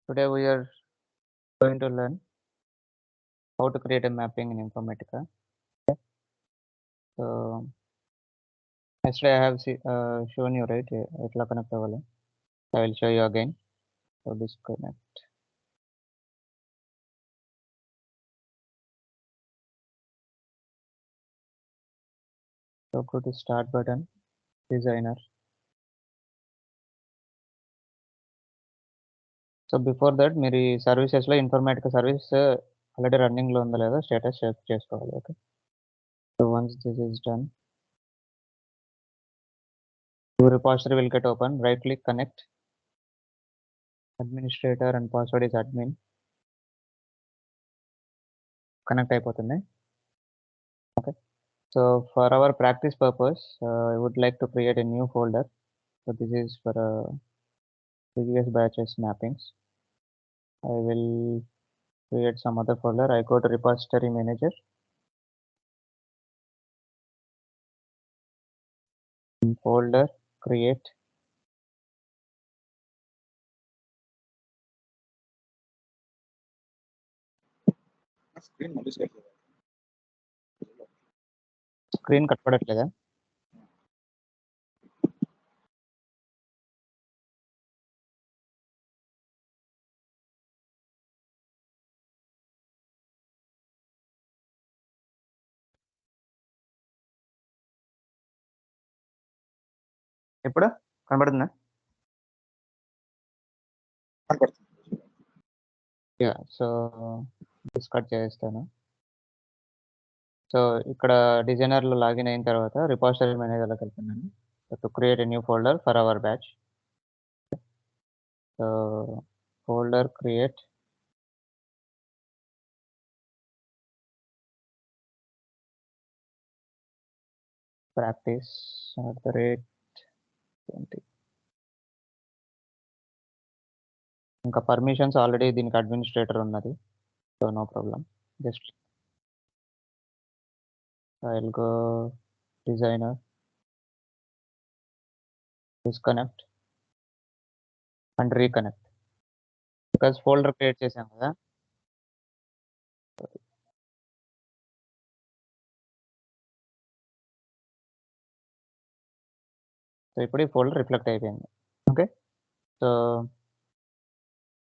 Today we are going to learn how to create a mapping in Informatica. So yesterday I have shown you, right, etla connect avvali. I will show you again. So disconnect. So go to start button, designer. So before that మీరు ఈ services లో Informatica service already running లో ఉందా లేదా status check చేసుకోవాలి. Okay. So once this is done, your repository will get open. Right click, connect. Administrator and password is admin. Connect అయిపోతుంది. Okay. So for our practice purpose, I would like to create a new folder. So this is for previous batches mappings. I will create some other folder. I go to repository manager. Folder, create. Screen కనపడట్లేదా? ఇప్పుడు కనబడుతుందా? Yeah, so డిస్కట్ చేస్తాను. So ఇక్కడ డిజైనర్లో login అయిన తర్వాత repository మేనేజర్లోకి వెళ్తున్నాను. To create a new folder for our batch. So folder create. Practice @20. ఇంకా permissions already దీనికి అడ్మినిస్ట్రేటర్ ఉన్నది. So no problem. Just I'll go designer, disconnect and reconnect. Because folder create చేసాం కదా. సో ఇప్పుడు ఈ ఫోల్డర్ రిఫ్లెక్ట్ అయిపోయింది. Okay. So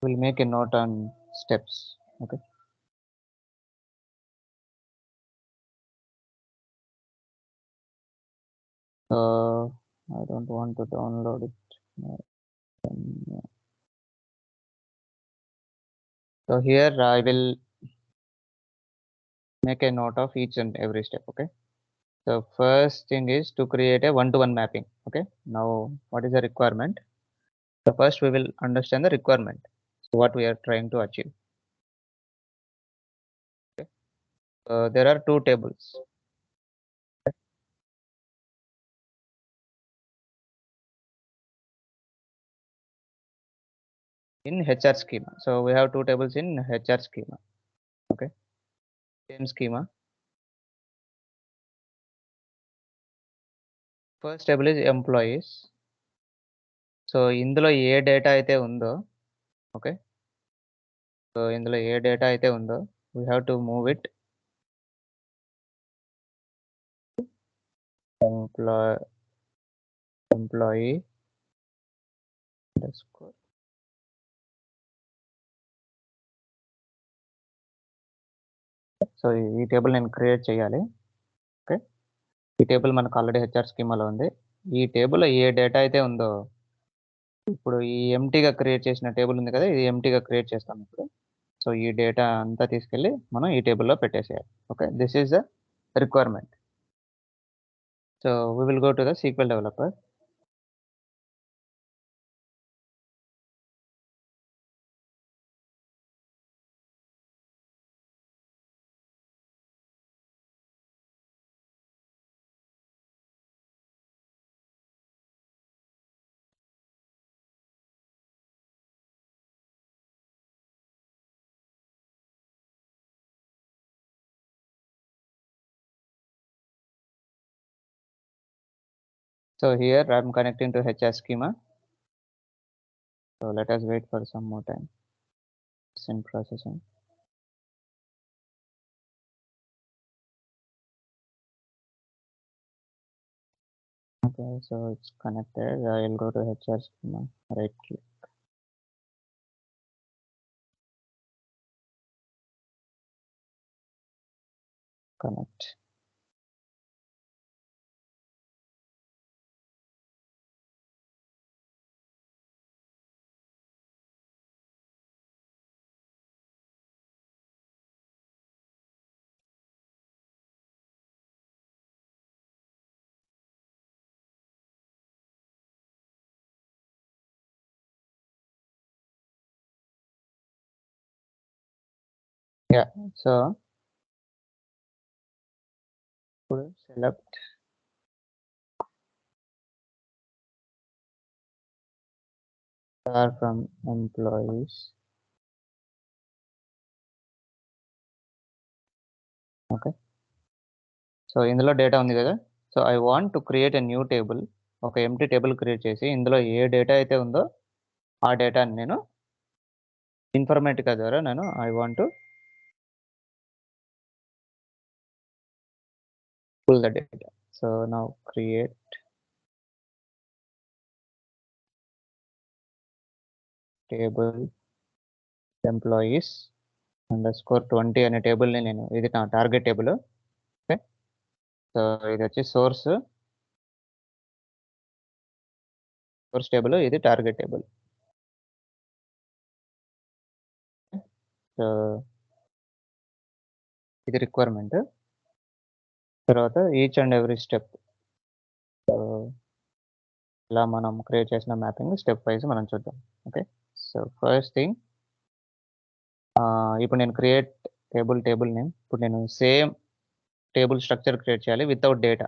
will make a note on steps. Okay. So I don't want to download it. So here I will make a note of each and every step. Okay. So first thing is to create a one-to-one mapping. Okay. Now what is the requirement? So first we will understand the requirement. So what we are trying to achieve. Okay. There are two tables. In HR schema. So we have two tables in HR schema. Okay. Same schema. First table is employees. So ఇందులో ఏ data అయితే ఉందో, okay, so ఇందులో ఏ data అయితే ఉందో we have to move it employee underscore. So ఈ table నేను create చేయాలి. Okay. ఈ టేబుల్ మనకు ఆల్రెడీ హెచ్ఆర్ స్కీమాలో ఉంది. ఈ టేబుల్లో ఏ డేటా అయితే ఉందో, ఇప్పుడు ఈ ఎంటీగా క్రియేట్ చేసిన టేబుల్ ఉంది కదా, ఇది ఎంటీగా క్రియేట్ చేస్తాం ఇప్పుడు. సో ఈ డేటా అంతా తీసుకెళ్ళి మనం ఈ టేబుల్లో పెట్టేసేయాలి. Okay. This is the requirement. So we will go to the SQL developer. So here I'm connecting to HR schema. So let us wait for some more time. It's in processing. Okay, so it's connected. I'll go to HR schema, right click. Connect. Yeah, so select star from employees. Okay, so ఇందులో data ఉంది కదా, so I want to create a new table. ఒక empty table create చేసి ఇందులో ఏ data అయితే ఉందో ఆ డేటాని నేను ఇన్ఫర్మేటికా ద్వారా నేను I want to pull the data. So now create table employees underscore 20 అనే టేబుల్ని నేను, ఇది నా టార్గెట్ టేబుల్. ఓకే, సో ఇది వచ్చి సోర్స్ టేబుల్, ఇది టార్గెట్ టేబుల్. సో ఇది రిక్వైర్మెంట్. తర్వాత each and every step, so ఇలా మనం క్రియేట్ చేసిన మ్యాపింగ్ స్టెప్ వైజ్ మనం చూద్దాం. ఓకే, సో ఫస్ట్ థింగ్, ఇప్పుడు నేను క్రియేట్ టేబుల్ నేమ్, ఇప్పుడు నేను సేమ్ టేబుల్ స్ట్రక్చర్ క్రియేట్ చేయాలి వితౌట్ డేటా.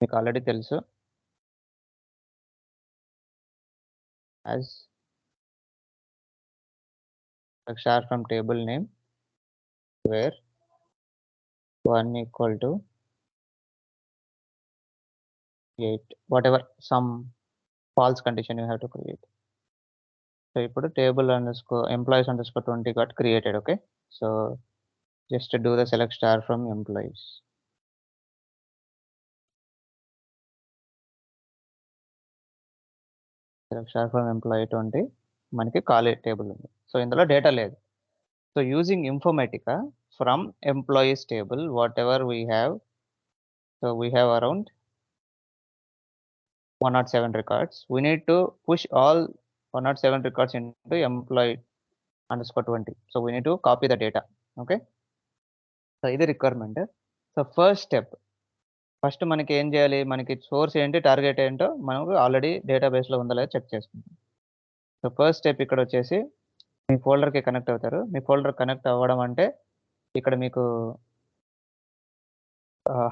మీకు ఆల్రెడీ తెలుసు, as star from table name where 1 equal to 8, whatever some false condition you have to create. So ఇప్పుడు table underscore employees underscore 20 got created. Okay, so just to do the select star from employees. Select star from employee 20 మనకి ఖాళీ table ఉంది, so ఇందులో data లేదు. So using Informatica from employees table whatever we have, so we have around 107 records. We need to push all 107 records into employee underscore 20. So we need to copy the data. Okay, so ఇది requirement. So first మనకి ఏం చేయాలి, మనకి source ఏంటి, target ఏంటో మనకు already డేటాబేస్లో ఉందో లేదో చెక్ చేసుకుంటాం. సో ఫస్ట్ స్టెప్ ఇక్కడ వచ్చేసి మీ ఫోల్డర్కి కనెక్ట్ అవుతారు. మీ ఫోల్డర్ కనెక్ట్ అవ్వడం అంటే ఇక్కడ మీకు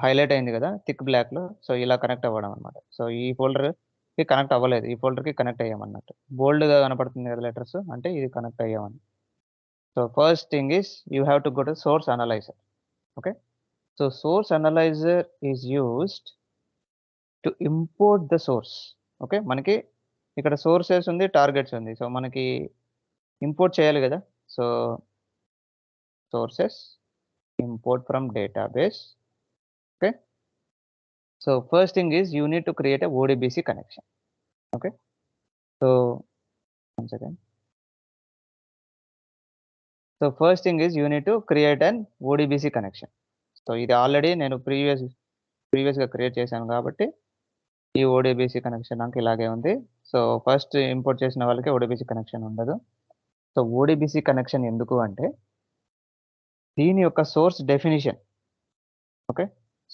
హైలైట్ అయింది కదా థిక్ బ్లాక్లో, సో ఇలా కనెక్ట్ అవ్వడం అనమాట. సో ఈ ఫోల్డర్కి కనెక్ట్ అవ్వలేదు, ఈ ఫోల్డర్కి కనెక్ట్ అయ్యామన్నట్టు. బోల్డ్గా కనపడుతుంది కదా లెటర్స్, అంటే ఇది కనెక్ట్ అయ్యామని. So first thing is you have to go to source analyser. Okay, so source analyser is used to import the source. Okay, మనకి ఇక్కడ సోర్సెస్ ఉంది, టార్గెట్స్ ఉంది, సో మనకి ఇంపోర్ట్ చేయాలి కదా. So sources import from database. Okay, so first thing is you need to create a ODBC connection. Okay, so one second. So first thing is you need to create an ODBC connection. So ఇది already నేను ప్రీవియస్గా create చేశాను కాబట్టి ఈ ODBC connection నాకు ఇలాగే ఉంది. So first import చేసిన వాళ్ళకి ODBC కనెక్షన్ ఉండదు. సో ODBC కనెక్షన్ ఎందుకు అంటే దీని యొక్క సోర్స్ డెఫినిషన్. ఓకే,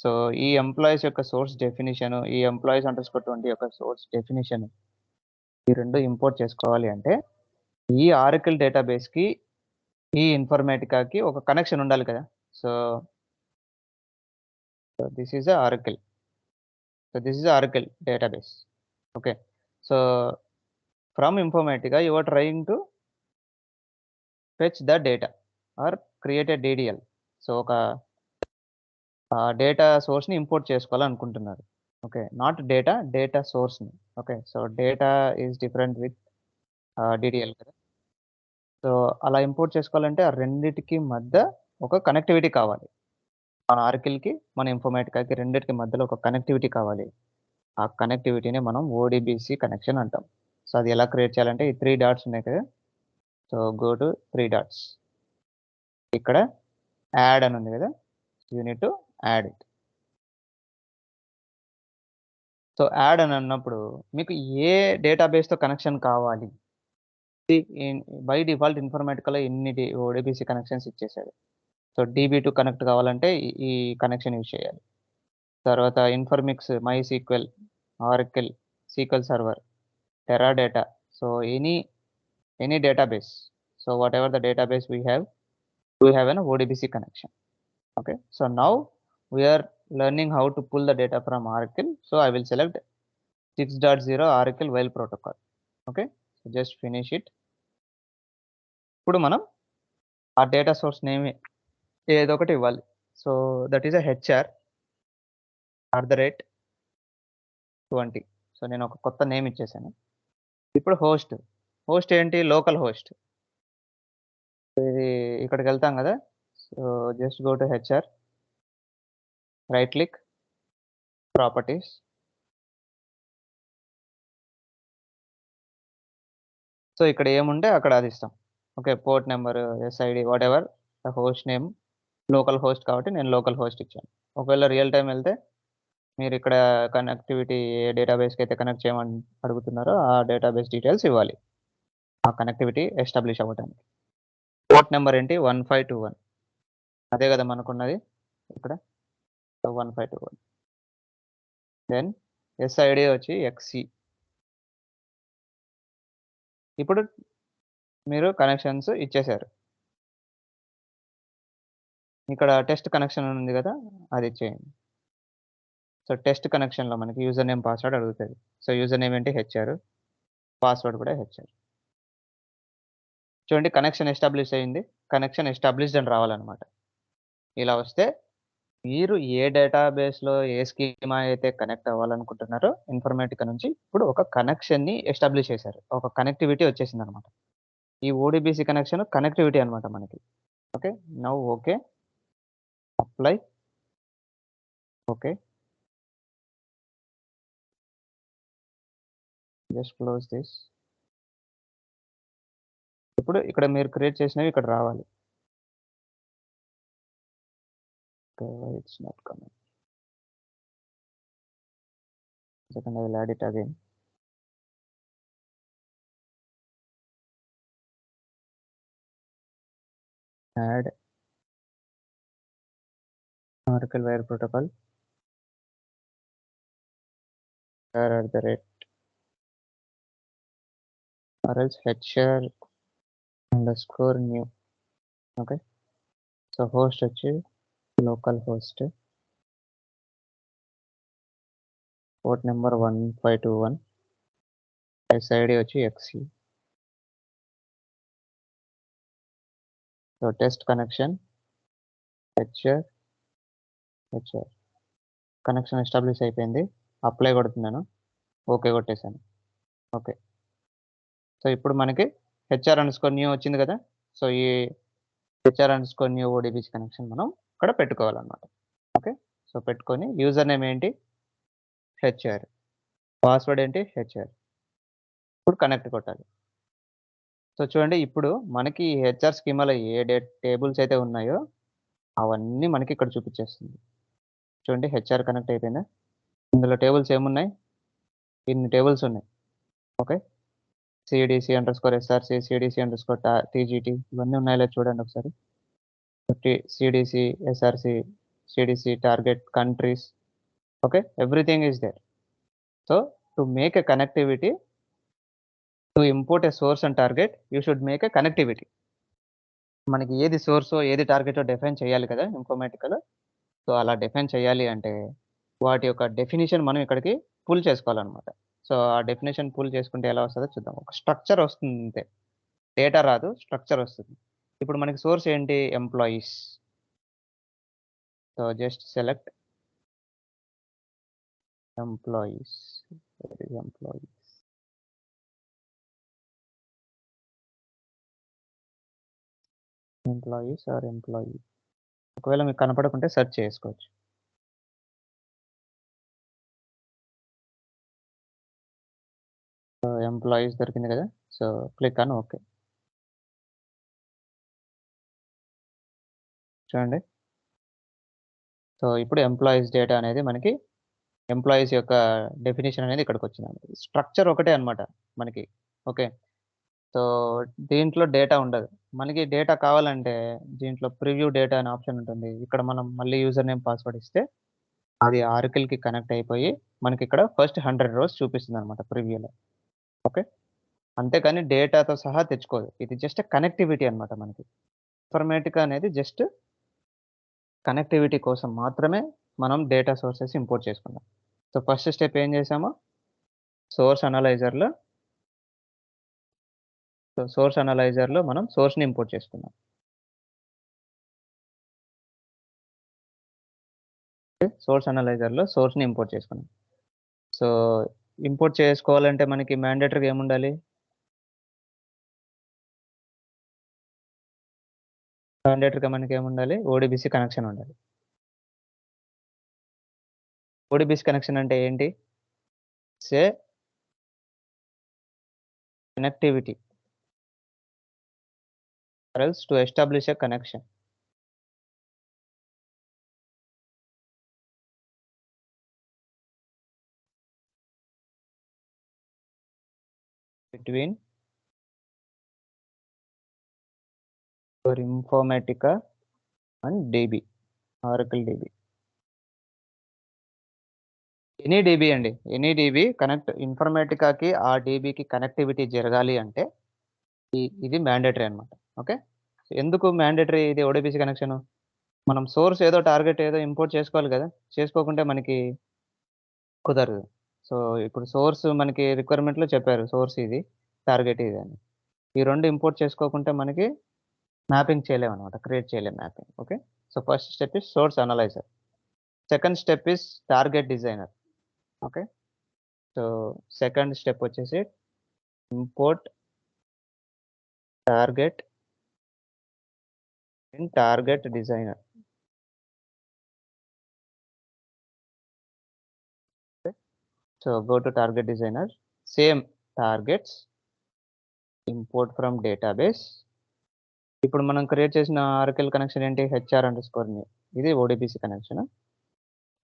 సో ఈ ఎంప్లాయీస్ యొక్క సోర్స్ డెఫినిషన్, ఈ ఎంప్లాయీస్ అండర్స్కోర్ 20 యొక్క సోర్స్ డెఫినిషన్, ఈ రెండు ఇంపోర్ట్ చేసుకోవాలి అంటే ఈ ఆరకిల్ డేటాబేస్కి ఈ ఇన్ఫర్మేటికాకి ఒక కనెక్షన్ ఉండాలి కదా. So this is Oracle. So this is Oracle database. Okay, so from Informatica you are trying to fetch the data or create a DDL. So ఒక డేటా సోర్స్ని ఇంపోర్ట్ చేసుకోవాలనుకుంటున్నారు. ఓకే, నాట్ డేటా సోర్స్ని. Okay, so data is different with DDL కదా. So, అలా import చేసుకోవాలంటే ఆ రెండిటికి మధ్య ఒక కనెక్టివిటీ కావాలి. మన ఆర్కిల్‌కి, మన ఇన్ఫర్మేటికాకి రెండిటికి మధ్యలో ఒక కనెక్టివిటీ కావాలి. ఆ కనెక్టివిటీని మనం ఓడీబీసీ కనెక్షన్ అంటాం. సో, అది ఎలా క్రియేట్ చేయాలంటే ఈ 3 డాట్స్ ఉన్నాయి కదా! So, go to 3 dots. ఇక్కడ యాడ్ అని ఉంది కదా! You need to add it. So, add అని అన్నప్పుడు మీకు ఏ డేటాబేస్‌తో కనెక్షన్ కావాలి? ఇన్ బై డిఫాల్ట్ ఇన్ఫర్మేటికాలో ఇన్ని ఓడీబీసీ కనెక్షన్స్ ఇచ్చేసాడు. సో, డీబీ2 కనెక్ట్ కావాలంటే ఈ కనెక్షన్ యూజ్ చేయాలి. తర్వాత Informix, MySQL, Oracle, SQL server, Teradata. So, any database. So, whatever the database we have an ODBC connection. Okay. So, now we are learning how to pull the data from Oracle. So, I will select 6.0 Oracle Whale Protocol. Okay. So, just finish it. ఇప్పుడు మనం ఆ data source name ఏదో ఒకటి ఇవ్వాలి. So, that is HR @20. So, నేను ఒక కొత్త name ఇచ్చేసాను. ఇప్పుడు హోస్ట్ ఏంటి? Local host. ఇది ఇక్కడికెళ్తాం గదా! So, just go to HR, right click, properties. So, ఇక్కడ ఏముంటే అక్కడ అది ఇస్తాం. Okay. Port number, SID whatever the host name, local host కాబట్టి నేను లోకల్ హోస్ట్ ఇచ్చాను. ఒకవేళ రియల్ టైమ్ ఎళ్తే మీరిక్కడ కనెక్టివిటీ ఏ డేటాబేస్‌కైతే కనెక్ట్ చేయమని అడుగుతున్నారో ఆ డేటాబేస్ డీటెయిల్స్ ఇవ్వాలి. ఆ కనెక్టివిటీ ఎస్టాబ్లిష్ అవ్వటానికి. పోర్ట్ నంబర్ ఏంటి? 1521. అదే గదా మనకున్నది ఇక్కడ. సో, 1521. దెన్ ఎస్ఐడీ వచ్చి ఎక్స్‌సి. ఇప్పుడు మీరు కనెక్షన్స్ ఇచ్చేసారు. ఇక్కడ టెస్ట్ కనెక్షన్ అని ఉంది గదా! అది ఇచ్చేయండి. సో, టెస్ట్ కనెక్షన్‌లో మనకి యూజర్ నేమ్, పాస్వర్డ్ అడుగుతది. సో, యూజర్ నేమ్ ఏంటి? హెచ్ఆర్. పాస్వర్డ్ కూడా హెచ్ఆర్. చూడండి కనెక్షన్ ఎస్టాబ్లిష్ అయింది. కనెక్షన్ ఎస్టాబ్లిష్డ్ అని రావాలన్నమాట. ఇలా వస్తే మీరు ఏ డేటాబేస్‌లో ఏ స్కీమా అయితే కనెక్ట్ అవ్వాలనుకుంటున్నారో ఇన్ఫర్మేటికా నుంచి ఇప్పుడు ఒక కనెక్షన్‌ని ఎస్టాబ్లిష్ చేశారు. ఒక కనెక్టివిటీ వచ్చేసిందన్నమాట. ఈ ఓడీబీసీ కనెక్షన్ కనెక్టివిటీ అన్నమాట మనకి. Okay. Now okay. Apply. Okay. Just close this. ఇప్పుడు ఇక్కడ మీరు క్రియేట్ చేసినవి ఇక్కడ రావాలి. Okay. It's not coming. Second, I will add it again. Add Oracle Wire Protocol or else HR_new. Okay. So host వచ్చి local host, port number 1521, SID వచ్చి XC. So test connection HR. Connection establish అయిపోయింది. Apply కొడుతున్నాను. Okay కొట్టేసాను. Okay. So ఇప్పుడు మనకి HR_new వచ్చింది కదా! So ఈ HR_new ఓడీబీసీ connection మనం ఇక్కడ పెట్టుకోవాలన్నమాట. ఓకే. సో పెట్టుకొని యూజర్ నేమ్ ఏంటి? హెచ్ఆర్. పాస్వర్డ్ ఏంటి? హెచ్ఆర్. ఇప్పుడు కనెక్ట్ కొట్టాలి. సో చూడండి ఇప్పుడు మనకి హెచ్ఆర్ స్కీమాలో ఏ టేబుల్స్ అయితే ఉన్నాయో అవన్నీ మనకి ఇక్కడ చూపించేస్తుంది. చూడండి హెచ్ఆర్ కనెక్ట్ అయిపోయిందా? ఇందులో టేబుల్స్ ఏమున్నాయి? ఇన్ని టేబుల్స్ ఉన్నాయి. ఓకే. CDC_SRC, CDC_TGT ఇవన్నీ ఉన్నాయో లేదో చూడండి ఒకసారి. CDC, SRC, CDC, target, countries. Okay. Everything is there. So to make a connectivity, to import a source and target, you should make a connectivity. మనకి ఏది సోర్సో, ఏది టార్గెటో డిఫైన్ చేయాలి కదా ఇన్ఫర్మేటికాలో. సో, అలా డిఫైన్ చేయాలి అంటే, వాటి యొక్క డెఫినిషన్ మనం ఇక్కడికి పుల్ చేసుకోవాలనమాట. సో, ఆ డెఫినిషన్ పుల్ చేసుకుంటే ఎలా వస్తదో చూద్దాం. ఒక స్ట్రక్చర్ వస్తుంది అంతే. డేటా రాదు, స్ట్రక్చర్ వస్తుంది. ఇప్పుడు మనకి సోర్స్ ఏంటి? Employees. So, just select employees. Where is employee? Employees or employee. ఒకవేళ మీకు కనపడకుంటే సెర్చ్ చేసుకోవచ్చు. సో, ఎంప్లాయీస్ దొరికింది కదా! So, click on okay. చూడండి. సో, ఇప్పుడు ఎంప్లాయీస్ డేటా అనేది మనకి ఎంప్లాయీస్ యొక్క డెఫినిషన్ అనేది ఇక్కడికొచ్చిందండి. స్ట్రక్చర్ ఒకటే అన్నమాట మనకి. ఓకే. సో, దీంట్లో డేటా ఉండదు. మనకి డేటా కావాలంటే దీంట్లో ప్రివ్యూ డేటా అనే ఆప్షన్ ఉంటుంది. ఇక్కడ మనం మళ్ళీ యూజర్ నేమ్, పాస్వర్డ్ ఇస్తే అది ఆరకిల్‌కి కనెక్ట్ అయిపోయి మనకిక్కడ ఫస్ట్ 100 రోస్ చూపిస్తుందన్నమాట ప్రివ్యూలో. ఓకే. అంతేకాని డేటాతో సహా తెచ్చుకోదు. ఇది జస్ట్ కనెక్టివిటీ అన్నమాట మనకి. ఇన్ఫర్మేటికా అనేది జస్ట్ కనెక్టివిటీ కోసం మాత్రమే మనం డేటా సోర్సెస్ ఇంపోర్ట్ చేసుకున్నాం. సో, ఫస్ట్ స్టెప్ ఏం చేసామో సోర్స్ అనలైజర్‌లో మనం సోర్స్‌ని ఇంపోర్ట్ చేసుకున్నాం. సోర్స్ అనలైజర్‌లో సోర్స్‌ని ఇంపోర్ట్ చేసుకున్నాం. సో, ఇంపోర్ట్ చేసుకోవాలంటే మనకి మ్యాండేటరీగా ఏముండాలి? మ్యాండేటరీగా మనకేముండాలి? ఓడీబీసీ కనెక్షన్ ఉండాలి. ఓడీబీసీ కనెక్షన్ అంటే ఏంటి? Say connectivity or else to establish a connection between your Informatica and DB, Oracle DB. Any DB అండి. ఎనీ డీబీ కనెక్ట్ ఇన్ఫర్మేటికాకి ఆ డీబీకి కనెక్టివిటీ జరగాలి అంటే ఇది మ్యాండేటరీ అన్నమాట. ఓకే. ఎందుకు మ్యాండేటరీ ఇది ఓడీబీసీ కనెక్షను? మనం సోర్స్ ఏదో టార్గెట్ ఏదో ఇంపోర్ట్ చేసుకోవాలి గదా! చేసుకోకుంటే మనకి కుదరదు. సో, ఇప్పుడు సోర్స్ మనకి రిక్వైర్మెంట్‌లో చెప్పారు. సోర్స్ ఇది, టార్గెట్ ఇది అని. ఈ 2 ఇంపోర్ట్ చేసుకోకుంటే మనకి మ్యాపింగ్ చేయలేమనమాట. క్రియేట్ చేయలేం mapping. Okay. So, first step is source analyser. Second step is target designer. Okay. So, second step వచ్చేసి import target in target designer. Okay. So, go to target designer. Same targets import from database. ఇప్పుడు మనం create చేసిన ఆర్ఎక్ఎల్ connection ఏంటి? HR underscore స్కోర్ న్యూ. ఇది ODBC connection.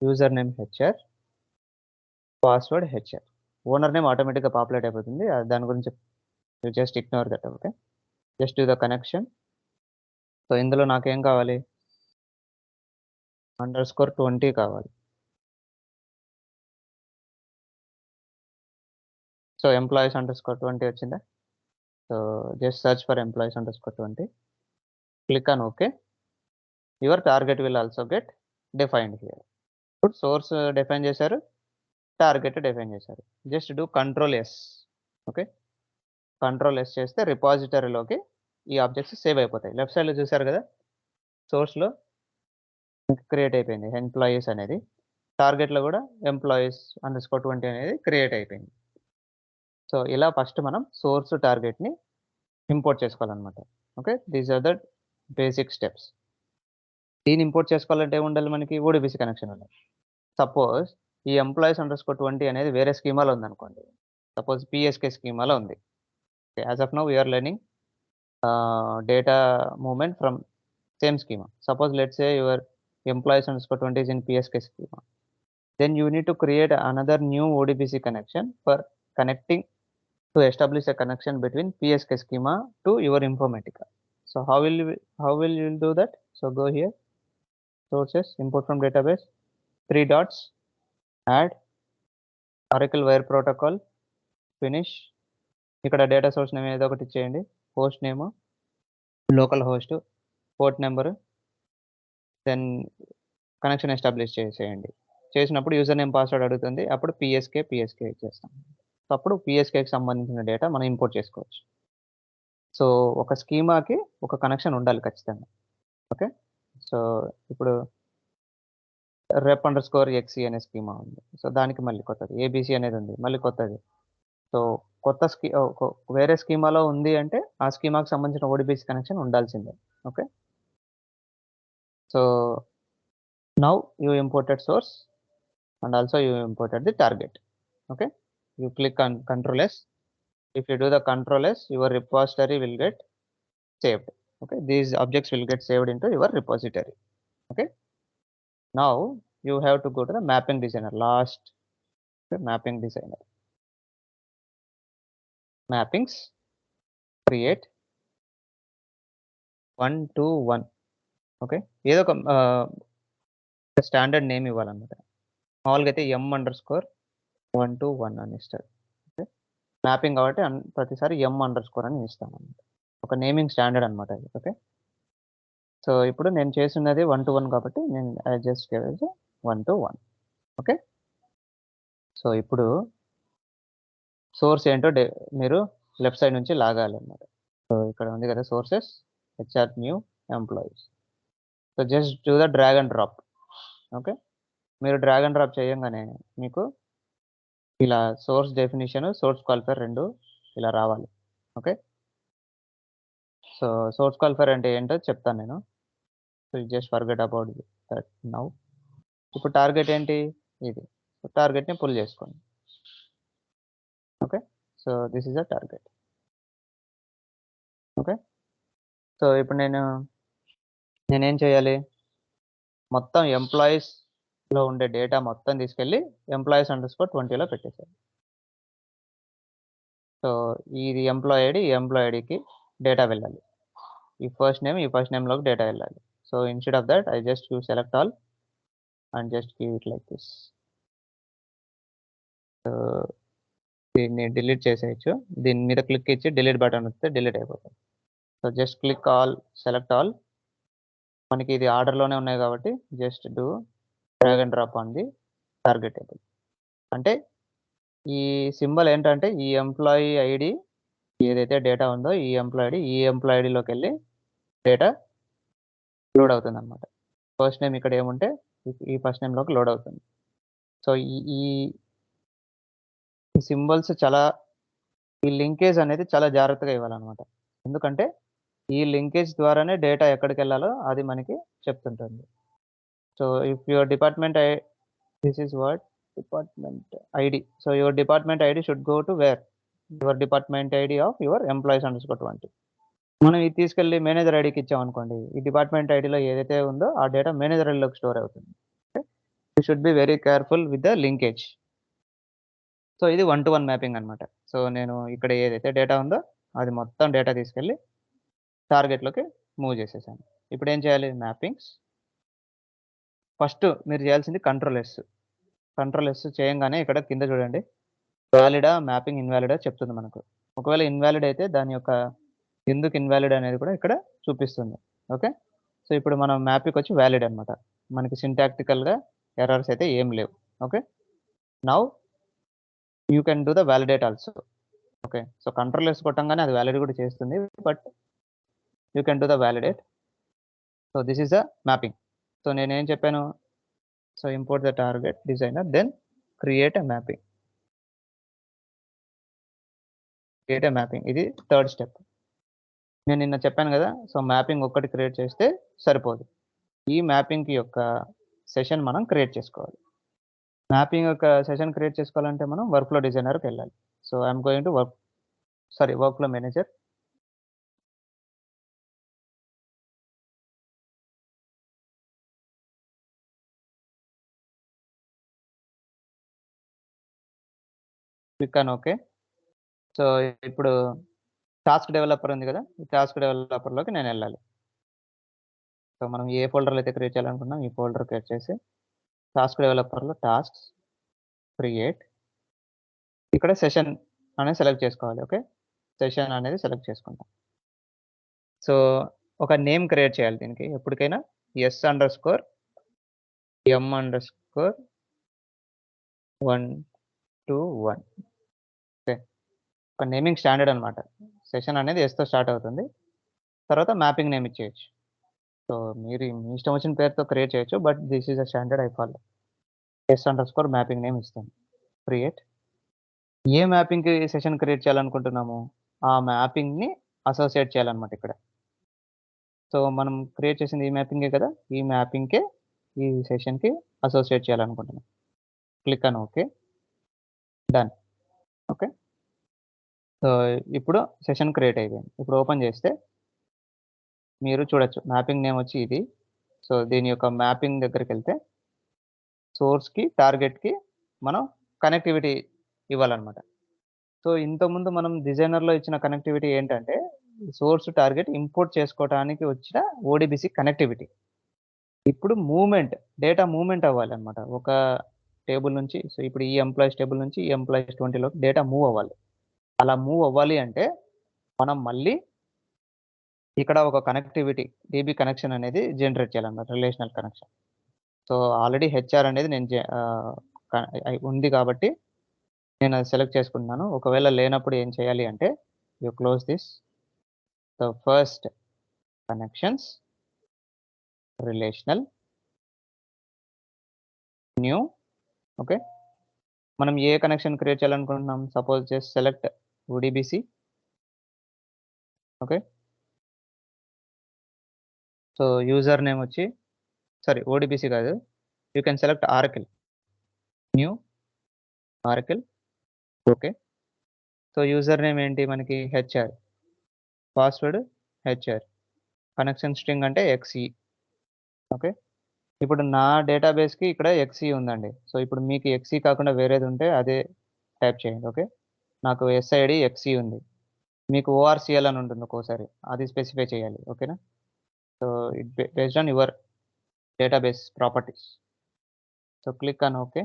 User name HR, password HR. Owner name ఆటోమేటిక్‌గా పాపులేట్ అయిపోతుంది. దాని గురించి you just ignore that. Okay. Just do the connection. So, ఇందులో నాకేం కావాలి? అండర్ స్కోర్ 20 కావాలి. సో, ఎంప్లాయీస్ అండర్ స్కోర్ 20 వచ్చిందా? So, just search for employees underscore 20. Click on okay. Your target will also get defined here. ఇప్పుడు source define చేశారు. Target define చేశారు. Just do control yes. Okay. Control yes చేస్తే రిపాజిటరీలోకి ఈ objects save అయిపోతాయి. Left సైడ్‌లో చూసారు కదా! సోర్స్‌లో create అయిపోయింది ఎంప్లాయీస్ అనేది. టార్గెట్‌లో కూడా ఎంప్లాయీస్ అండర్ స్కోర్ 20 అనేది క్రియేట్ అయిపోయింది. సో, ఇలా ఫస్ట్ మనం సోర్స్ టార్గెట్‌ని ఇంపోర్ట్ చేసుకోవాలన్నమాట. Okay. These are the basic steps. దీన్ని ఇంపోర్ట్ చేసుకోవాలంటే ఏముండాలి మనకి? ఓడీబీసీ కనెక్షన్ ఉండాలి. సపోజ్ ఈ ఎంప్లాయీస్ అండర్ స్కోర్ 20 అనేది వేరే స్కీమాలో ఉందనుకోండి. సపోజ్ పీఎస్‌కే స్కీమాలో ఉంది. As of now we are learning data movement from same schema. Suppose let's say your employees underscore 20 is in PSK schema. Then you need to create another new ODBC connection for connecting to establish a connection between PSK schema to your Informatica. So how will you do that? So go here, sources, import from database, 3 dots, add Oracle wire protocol, finish. ఇక్కడ data source name ఏదో ఒకటి ఇచ్చేయండి. Host name, local host, port number, then connection establish చేసేయండి. చేసినప్పుడు user name, password అడుగుతుంది. అప్పుడు పీఎస్కే ఇచ్చేస్తాం. So, అప్పుడు పీఎస్కేకి సంబంధించిన డేటా మనం ఇంపోర్ట్ చేసుకోవచ్చు. సో, ఒక స్కీమాకి ఒక కనెక్షన్ ఉండాలి ఖచ్చితంగా. ఓకే. సో, ఇప్పుడు రెప్ అండర్ స్కోర్ ఎక్సీ అనే స్కీమా ఉంది. సో, దానికి మళ్ళీ కొత్తది. ఏబీసీ అనేది ఉంది. మళ్ళీ కొత్తది. సో కొత్త వేరే స్కీమాలో ఉంది అంటే ఆ స్కీమాకి సంబంధించిన ఓడిబిసి కనెక్షన్ ఉండాల్సిందే. Okay. So now you imported source and also you imported the target. Okay, you click on Ctrl S. If you do the Ctrl S, your repository will get saved. Okay, these objects will get saved into your repository. Okay, now you have to go to the mapping designer. Last, okay, mapping designer, mappings, create 1 to 1. Okay, ఏదో ఒక standard name ఇవ్వాలన్నమాట. మామూలుగా అయితే m_1 to 1 అని ఇస్తారు. Okay, mapping కాబట్టి ప్రతిసారి m_ అని ఇస్తాం అన్నమాట. ఒక నేమింగ్ స్టాండర్డ్ అనమాట అది. ఓకే, సో ఇప్పుడు నేను చేస్తున్నది 1 to 1 కాబట్టి నేను జస్ట్ 1 to 1. ఓకే, సో ఇప్పుడు సోర్స్ ఏంటో మీరు లెఫ్ట్ సైడ్ నుంచి లాగాలి అన్నమాట. సో ఇక్కడ ఉంది కదా sources, HR new employees. So just do the drag and drop. Okay, మీరు డ్రాగ్ అండ్ డ్రాప్ చేయగానే మీకు ఇలా సోర్స్ డెఫినిషన్, సోర్స్ క్వాలిఫైర్ రెండు ఇలా రావాలి. ఓకే, సో సోర్స్ క్వాలిఫైర్ అంటే ఏంటో చెప్తాను నేను. So just forget about that now. ఇప్పుడు టార్గెట్ ఏంటి, ఇది. సో టార్గెట్ని పుల్ చేసుకోండి. Okay, so this is a target. Okay, so ఇప్పుడు నేనేం చేయాలి, మొత్తం ఎంప్లాయీస్లో ఉండే డేటా మొత్తం తీసుకెళ్ళి employees_20లో పెట్టేసాను. సో ఇది ఎంప్లాయీ ఐడి, ఈ ఎంప్లాయీ ఐడికి డేటా వెళ్ళాలి. ఈ ఫస్ట్ నేమ్లోకి డేటా వెళ్ళాలి. So instead of that I just select all and just give it like this. So దీన్ని డిలీట్ చేసేయచ్చు. దీని మీద క్లిక్ ఇచ్చి డిలీట్ బటన్ వస్తే డిలీట్ అయిపోతుంది. So just click all, select all. మనకి ఇది ఆర్డర్లోనే ఉన్నాయి కాబట్టి just do drag and drop on the target table. అంటే ఈ సింబల్ ఏంటంటే ఈ ఎంప్లాయీ ఐడి ఏదైతే డేటా ఉందో ఈ ఎంప్లాయీ ఐడిలోకి వెళ్ళి డేటా లోడ్ అవుతుంది అనమాట. ఫస్ట్ నేమ్ ఇక్కడ ఏముంటే ఈ ఫస్ట్ నేమ్లోకి లోడ్ అవుతుంది. సో ఈ సింబల్స్ చాలా, ఈ లింకేజ్ అనేది చాలా జాగ్రత్తగా ఇవ్వాలన్నమాట. ఎందుకంటే ఈ లింకేజ్ ద్వారానే డేటా ఎక్కడికి వెళ్ళాలో అది మనకి చెప్తుంటుంది. So if your department this is what department ID. So your department ID should go to where, your department ID of your employees_20. మనం ఇది తీసుకెళ్ళి మేనేజర్ ఐడికి ఇచ్చామనుకోండి, ఈ డిపార్ట్మెంట్ ఐడిలో ఏదైతే ఉందో ఆ డేటా మేనేజర్ ఐడిలోకి స్టోర్ అవుతుంది. You should be very careful with the linkage. So ఇది 1 to 1 మ్యాపింగ్ అనమాట. సో నేను ఇక్కడ ఏదైతే డేటా ఉందో అది మొత్తం డేటా తీసుకెళ్ళి టార్గెట్లోకి మూవ్ చేసేసాను. ఇప్పుడు ఏం చేయాలి, మ్యాపింగ్స్. ఫస్ట్ మీరు చేయాల్సింది కంట్రోల్ ఎస్ చేయంగానే ఇక్కడ కింద చూడండి, వ్యాలిడా మ్యాపింగ్ ఇన్వాలిడా చెప్తుంది మనకు. ఒకవేళ ఇన్వాలిడ్ అయితే దాని యొక్క ఎందుకు ఇన్వాలిడ్ అనేది కూడా ఇక్కడ చూపిస్తుంది. ఓకే, సో ఇప్పుడు మనం మ్యాపింగ్ వచ్చి వ్యాలిడ్ అనమాట. మనకి సింటాక్టికల్గా ఎర్రర్స్ అయితే ఏం లేవు. Okay, now you can do the validate also. Okay, so control S కొట్టంగానే అది వ్యాలిడ్ కూడా చేస్తుంది, but you can do the validate. So this is the mapping. So నేనేం చెప్పాను, so import the target designer, then create a mapping. ఇది third step. నేను నిన్న చెప్పాను కదా, సో మ్యాపింగ్ ఒక్కటి క్రియేట్ చేస్తే సరిపోదు. ఈ మ్యాపింగ్ యొక్క సెషన్ మనం క్రియేట్ చేసుకోవాలి. మ్యాపింగ్ యొక్క సెషన్ క్రియేట్ చేసుకోవాలంటే మనం వర్క్ఫ్లో డిజైనర్కి వెళ్ళాలి. So I'm going to workflow manager. Click on okay. So ఇప్పుడు టాస్క్ డెవలపర్ ఉంది కదా, ఈ టాస్క్ డెవలపర్లోకి నేను వెళ్ళాలి. సో మనం ఏ ఫోల్డర్లో అయితే క్రియేట్ చేయాలనుకున్నాం ఈ ఫోల్డర్ క్రియేట్ చేసి టాస్క్ డెవలపర్లో టాస్క్స్ క్రియేట్, ఇక్కడ సెషన్ అనేది సెలెక్ట్ చేసుకోవాలి. ఓకే, సెషన్ అనేది సెలెక్ట్ చేసుకుంటాం. సో ఒక నేమ్ క్రియేట్ చేయాలి దీనికి. ఎప్పటికైనా S_m_1 ఓకే, ఒక నేమింగ్ స్టాండర్డ్ అనమాట. సెషన్ అనేది ఎస్తో స్టార్ట్ అవుతుంది, తర్వాత మ్యాపింగ్ నేమ్ ఇచ్చేయచ్చు. సో మీరు మీ ఇష్టం వచ్చిన పేరుతో క్రియేట్ చేయొచ్చు, but this is a standard I follow. S_మ్యాపింగ్ నేమ్ ఇస్తాను. క్రియేట్. ఏ మ్యాపింగ్కి సెషన్ క్రియేట్ చేయాలనుకుంటున్నాము ఆ మ్యాపింగ్ని అసోసియేట్ చేయాలన్నమాట ఇక్కడ. సో మనం క్రియేట్ చేసింది ఈ మ్యాపింగే కదా, ఈ మ్యాపింగ్కే ఈ సెషన్కి అసోసియేట్ చేయాలనుకుంటున్నాం. క్లిక్ అని ఓకే, డన్. ఓకే, సో ఇప్పుడు సెషన్ క్రియేట్ అయిపోయింది. ఇప్పుడు ఓపెన్ చేస్తే మీరు చూడొచ్చు మ్యాపింగ్ నేమ్ వచ్చి ఇది. సో దీని యొక్క మ్యాపింగ్ దగ్గరికి వెళ్తే సోర్స్కి టార్గెట్కి మనం కనెక్టివిటీ ఇవ్వాలన్నమాట. సో ఇంతకుముందు మనం డిజైనర్లో ఇచ్చిన కనెక్టివిటీ ఏంటంటే సోర్స్ టార్గెట్ ఇంపోర్ట్ చేసుకోవడానికి వచ్చిన ఓడిబిసి కనెక్టివిటీ. ఇప్పుడు మూవ్మెంట్, డేటా మూవ్మెంట్ అవ్వాలన్నమాట ఒక టేబుల్ నుంచి. సో ఇప్పుడు ఈ ఎంప్లాయీస్ టేబుల్ నుంచి ఈ ఎంప్లాయీస్ 20లోకి డేటా మూవ్ అవ్వాలి. అలా మూవ్ అవ్వాలి అంటే మనం మళ్ళీ ఇక్కడ ఒక కనెక్టివిటీ డీబీ కనెక్షన్ అనేది జనరేట్ చేయాలన్నమాట, relational connection. So already HR అనేది నేను ఉంది కాబట్టి నేను అది సెలెక్ట్ చేసుకుంటున్నాను. ఒకవేళ లేనప్పుడు ఏం చేయాలి అంటే you close this. So first connections, relational, new. Okay, మనం ఏ కనెక్షన్ క్రియేట్ చేయాలనుకుంటున్నాం, suppose just select ODBC. Okay, so user name వచ్చి సారీ ఓడిబిసి కాదు, you can select Oracle, new Oracle. Okay, so user name ఏంటి మనకి HR, password HR, connection string అంటే exe. Okay, ఇప్పుడు నా డేటాబేస్కి ఇక్కడ ఎక్స్ఈ ఉందండి. సో ఇప్పుడు మీకు ఎక్స్ఈ కాకుండా వేరేది ఉంటే అదే టైప్ చేయండి. ఓకే, నాకు ఎస్ఐడి ఎక్స్ఈ ఉంది, మీకు ఓఆర్సిఎల్ అని ఉంటుంది ఒక్కోసారి, అది స్పెసిఫై చేయాలి. ఓకేనా, so it based on your database properties. So click on okay.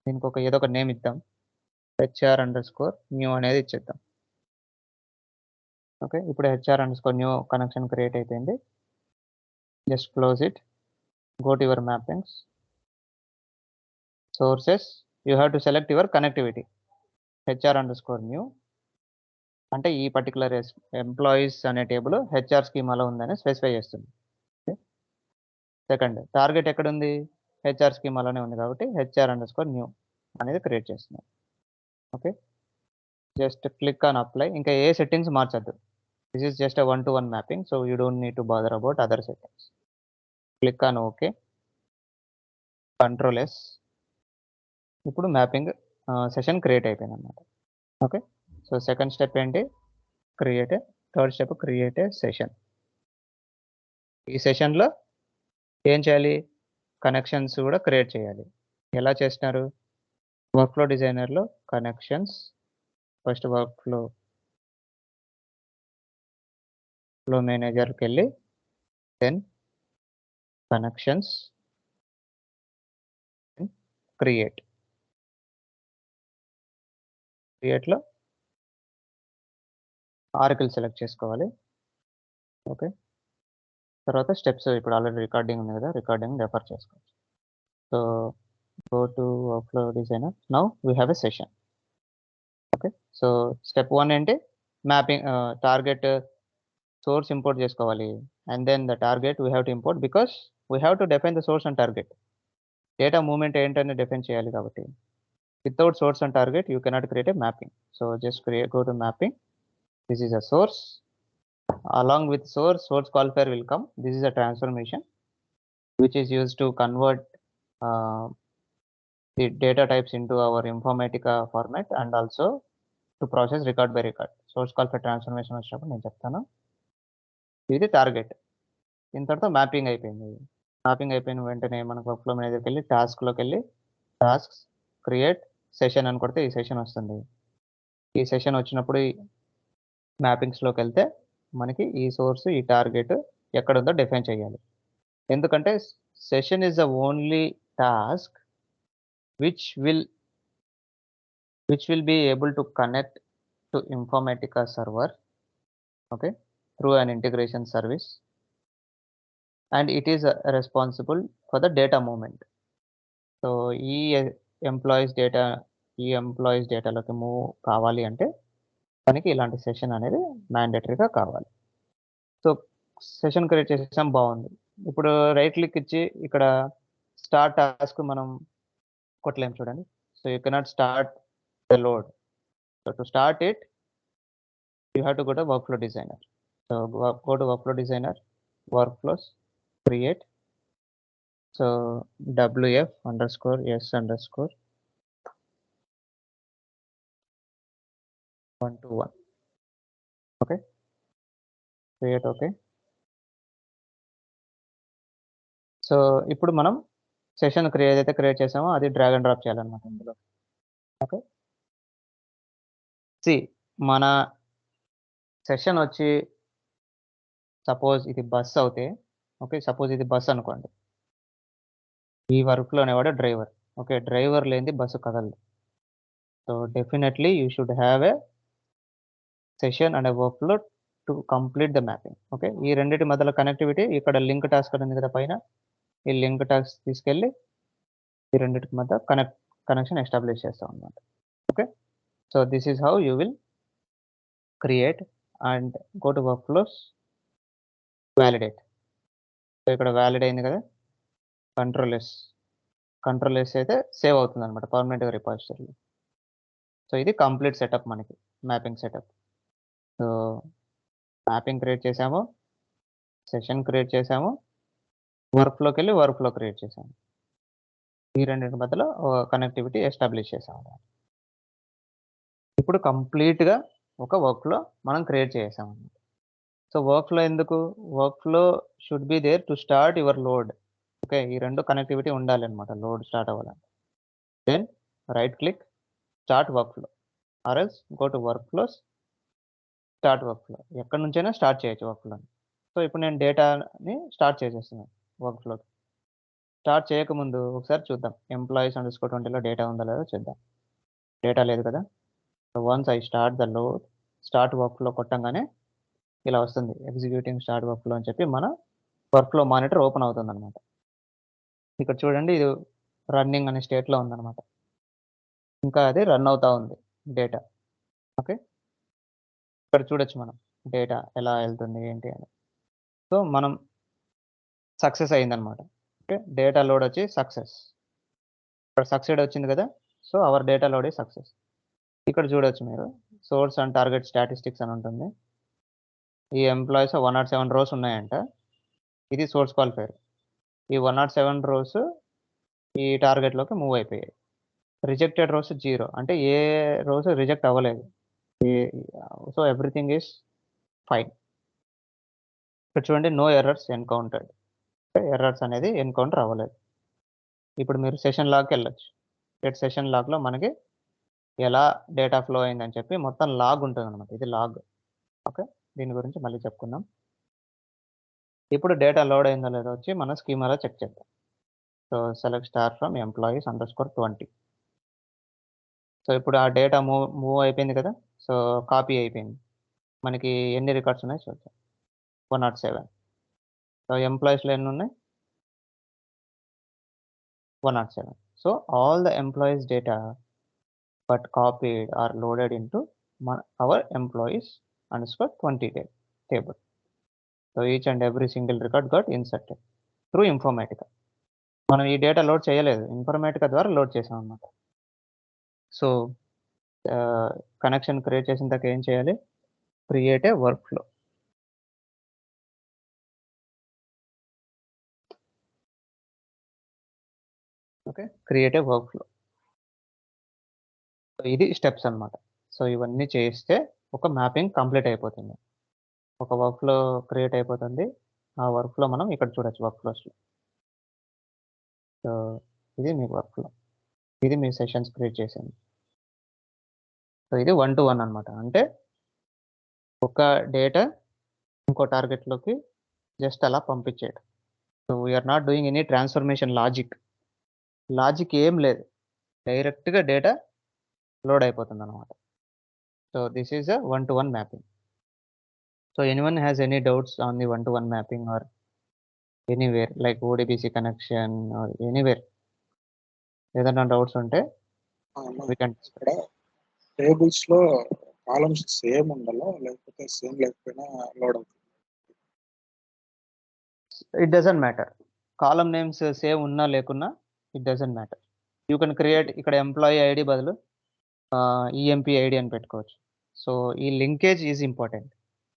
దీనికి ఏదో ఒక నేమ్ ఇద్దాం, HR_new అనేది ఇచ్చేద్దాం. ఓకే, ఇప్పుడు HR_new కనెక్షన్ క్రియేట్ అయిపోయింది. Just close it, go to your mappings, sources, you have to select your connectivity. HR_new అంటే ఈ పర్టికులర్ ఎంప్లాయీస్ అనే టేబుల్ హెచ్ఆర్ స్కీమాలో ఉందని స్పెసిఫై చేస్తుంది. సెకండ్ టార్గెట్ ఎక్కడ ఉంది, హెచ్ఆర్ స్కీమాలోనే ఉంది కాబట్టి HR_new అనేది క్రియేట్ చేస్తున్నాం. Okay, just click on apply. ఇంకా ఏ సెట్టింగ్స్ మార్చద్దు. This is just 1-to-1 mapping, so you don't need to bother about other settings. Click on okay, control S. ఇప్పుడు మ్యాపింగ్ సెషన్ క్రియేట్ అయిపోయింది అన్నమాట. ఓకే, సో సెకండ్ స్టెప్ ఏంటి, create. Third step create session. ఈ సెషన్లో ఏం చేయాలి, connections కూడా create చేయాలి. ఎలా చేస్తున్నారు, వర్క్ఫ్లో డిజైనర్లో కనెక్షన్స్, ఫస్ట్ వర్క్ఫ్లో మేనేజర్కి వెళ్ళి దెన్ కనెక్షన్స్, క్రియేట్లో ఆర్కిల్ సెలెక్ట్ చేసుకోవాలి. ఓకే, తర్వాత స్టెప్స్ ఇప్పుడు ఆల్రెడీ రికార్డింగ్ ఉంది కదా, రికార్డింగ్ రెఫర్ చేసుకోవచ్చు. So go to workflow designer, now we have a session. Okay, so step 1 ఏంటి, మ్యాపింగ్ టార్గెట్ సోర్స్ ఇంపోర్ట్ చేసుకోవాలి. And then the target we have to import because we have to define the source and target. Data movement ఏంటని define చేయాలి కాబట్టి without source and target you cannot create a mapping. So just go to mapping, this is a source, along with source qualifier will come. This is a transformation which is used to convert the data types into our Informatica format and also to process record by record. Source qualifier transformation వచ్చినప్పుడు నేను చెప్తాను. ఇది target. దీని తర్వాత mapping అయిపోయింది. Mapping అయిపోయిన వెంటనే మనకు వర్క్ఫ్లో మేనేజర్కి వెళ్ళి టాస్క్లోకి వెళ్ళి టాస్క్స్, క్రియేట్ సెషన్ అని కొడితే ఈ సెషన్ వస్తుంది. ఈ సెషన్ వచ్చినప్పుడు మ్యాపింగ్స్లోకి వెళ్తే మనకి ఈ సోర్స్, ఈ టార్గెట్ ఎక్కడ ఉందో డిఫైన్ చేయాలి. ఎందుకంటే session is the only task which will be able to connect to Informatica server, okay, through an integration service, and it is responsible for the data movement. So ఈ employees డేటాలోకి move కావాలి అంటే మనకి ఇలాంటి session అనేది మ్యాండేటరీగా కావాలి. So session create చేసాం, బాగుంది. ఇప్పుడు రైట్ క్లిక్ ఇచ్చి ఇక్కడ స్టార్ట్ టాస్క్ మనం కొట్టలేం చూడండి. So you cannot start the load. So to start it you have to go to workflow designer. So go to workflow designer, workflows, create. So wf underscore s underscore 121. Okay. Create. Okay. So ఇప్పుడు మనం session ఏదైతే create చేసామో అది drag and drop చేయాలన్నమాట ఇందులో. Okay. C మన session వచ్చి suppose ఇది బస్ అవుతే, ఓకే, సపోజ్ ఇది బస్ అనుకోండి. ఈ వర్క్లో అనేవాడు డ్రైవర్. ఓకే, డ్రైవర్ లేనిది బస్సు కదలదు. So definitely you should have a session and workflow to complete the mapping. Okay, ఈ రెండింటి మధ్యలో కనెక్టివిటీ ఇక్కడ లింక్ టాస్క్ ఉంది కదా పైన, ఈ లింక్ టాస్క్ తీసుకెళ్ళి ఈ రెండింటికి మధ్య కనెక్షన్ ఎస్టాబ్లిష్ చేస్తాం అన్నమాట. Okay, so this is how you will create and go to workflows, validate. So ఇక్కడ వ్యాలిడ్ అయింది కదా, కంట్రోల్ ఎస్ అయితే సేవ్ అవుతుంది అనమాట పర్మనెంట్గా రిపాజిటరీలో. సో ఇది కంప్లీట్ సెటప్ మనకి, mapping setup. So mapping create చేసాము, సెషన్ క్రియేట్ చేసాము, వర్క్ఫ్లోకి వెళ్ళి వర్క్ఫ్లో క్రియేట్ చేసాము. ఈ రెండింటి మధ్యలో కనెక్టివిటీ ఎస్టాబ్లిష్ చేసాము. ఇప్పుడు కంప్లీట్గా ఒక వర్క్ఫ్లో మనం క్రియేట్ చేసాము. సో వర్క్ఫ్లో ఎందుకు? Workflow should be there to start your load. Okay, ఈ రెండు కనెక్టివిటీ ఉండాలి అనమాట లోడ్ స్టార్ట్ అవ్వాలంటే. Then right click, start workflow, or else go to workflows, start workflow. ఎక్కడి నుంచైనా స్టార్ట్ చేయొచ్చు వర్క్ఫ్లోని. సో ఇప్పుడు నేను డేటాని స్టార్ట్ చేసేస్తున్నాను వర్క్ఫ్లోకి. స్టార్ట్ చేయకముందు ఒకసారి చూద్దాం, ఎంప్లాయీస్ అండర్స్కోర్ 20లో డేటా ఉందో లేదో చూద్దాం. డేటా లేదు కదా. So once I start the load, start workflow కొట్టంగానే ఇలా వస్తుంది, ఎగ్జిక్యూటింగ్ స్టార్ట్ వర్క్ఫ్లో అని చెప్పి మన వర్క్ఫ్లో మానిటర్ ఓపెన్ అవుతుంది అనమాట. ఇక్కడ చూడండి, ఇది రన్నింగ్ అనే స్టేట్లో ఉందన్నమాట. ఇంకా అది రన్ అవుతా ఉంది డేటా. ఓకే, ఇక్కడ చూడొచ్చు మనం డేటా ఎలా వెళ్తుంది ఏంటి అని. సో మనం సక్సెస్ అయిందనమాట. ఓకే, డేటా లోడ్ వచ్చి సక్సెస్, ఇక్కడ సక్సెడ్ వచ్చింది కదా. సో అవర్ డేటా లోడ్ ఈ సక్సెస్. ఇక్కడ చూడొచ్చు మీరు, సోర్స్ అండ్ టార్గెట్ స్టాటిస్టిక్స్ అని ఉంటుంది. ఈ ఎంప్లాయీస్ 107 రోస్ ఉన్నాయంట. ఇది సోర్స్ క్వాలిఫైర్. ఈ 107 రోస్ ఈ టార్గెట్లోకి మూవ్ అయిపోయాయి. రిజెక్టెడ్ రోస్ 0, అంటే ఏ రోస్ రిజెక్ట్ అవ్వలేదు. So everything is fine. ఇక్కడ చూడండి, నో ఎర్రర్స్ ఎన్కౌంటర్డ్. ఎర్రర్స్ అనేది ఎన్కౌంటర్ అవ్వలేదు. ఇప్పుడు మీరు సెషన్ లాగ్కి వెళ్ళొచ్చు. సెషన్ లాగ్లో మనకి ఎలా డేటా ఫ్లో అయిందని చెప్పి మొత్తం లాగ్ ఉంటుంది అనమాట. ఇది లాగ్. ఓకే, దీని గురించి మళ్ళీ చెప్పుకుందాం. ఇప్పుడు డేటా లోడ్ అయిందో లేదో వచ్చి మన స్కీమాలో చెక్ చేద్దాం. So select star from employees underscore 20. So ఇప్పుడు ఆ డేటా మూవ్ అయిపోయింది కదా. సో కాపీ అయిపోయింది. మనకి ఎన్ని రికార్డ్స్ ఉన్నాయి చూద్దాం. 107. సో ఎంప్లాయీస్లో ఎన్ని ఉన్నాయి? 107. So all the employees data but copied are loaded into our employees underscore 20 table. So each and every single record got inserted through Informatica. మనం ఈ డేటా లోడ్ చేయలేదు, ఇన్ఫర్మేటికా ద్వారా లోడ్ చేసాం అన్నమాట. సో కనెక్షన్ క్రియేట్ చేసిన దాకా ఏం చేయాలి? Create a work flow. Okay, create a work flow. ఇది స్టెప్స్ అన్నమాట. సో ఇవన్నీ చేస్తే ఒక మ్యాపింగ్ కంప్లీట్ అయిపోతుంది, ఒక వర్క్ ఫ్లో క్రియేట్ అయిపోతుంది. ఆ వర్క్ ఫ్లో మనం ఇక్కడ చూడొచ్చు వర్క్ ఫ్లోస్లో. సో ఇది మీ వర్క్ ఫ్లో, ఇది మీ సెషన్స్ క్రియేట్ చేసింది. సో ఇది 1 to 1 అనమాట. అంటే ఒక డేటా ఇంకో టార్గెట్లోకి జస్ట్ అలా పంపించేయడం. So we're not doing any transformation logic ఏం లేదు, డైరెక్ట్గా డేటా లోడ్ అయిపోతుంది అనమాట. So this is a 1 to 1 mapping. So anyone has any doubts on the 1 to 1 mapping or anywhere like ODBC connection or anywhere? ఏదైనా doubts ఉంటే tables లో columns same ఉండాలా లేకపోతే సేమ్ లేకపోయినా లోడ్ అవుతుంది? It doesn't matter. Column names same ఉన్నా లేకున్నా it doesn't matter. You can create ఇక్కడ ఎంప్లాయీ ఐడి బదులు ఈఎంపీ ఐడి అని పెట్టుకోవచ్చు. సో ఈ లింకేజ్ ఈజ్ ఇంపార్టెంట్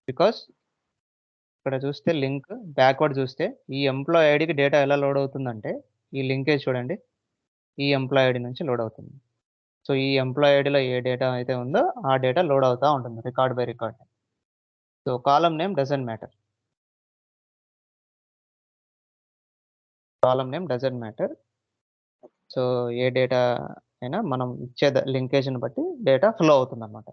బికాస్ ఇక్కడ చూస్తే లింక్ బ్యాక్వర్డ్ చూస్తే ఈ ఎంప్లాయీ ఐడికి డేటా ఎలా లోడ్ అవుతుందంటే ఈ లింకేజ్ చూడండి, ఈ ఎంప్లాయీ ఐడి నుంచి లోడ్ అవుతుంది. సో ఈ ఎంప్లాయీ ఐడిలో ఏ డేటా అయితే ఉందో ఆ డేటా లోడ్ అవుతూ ఉంటుంది record by record. So column name doesn't matter. Column name doesn't matter. So A data అయినా మనం ఇచ్చే లింకేజ్ని బట్టి డేటా ఫ్లో అవుతుంది అన్నమాట.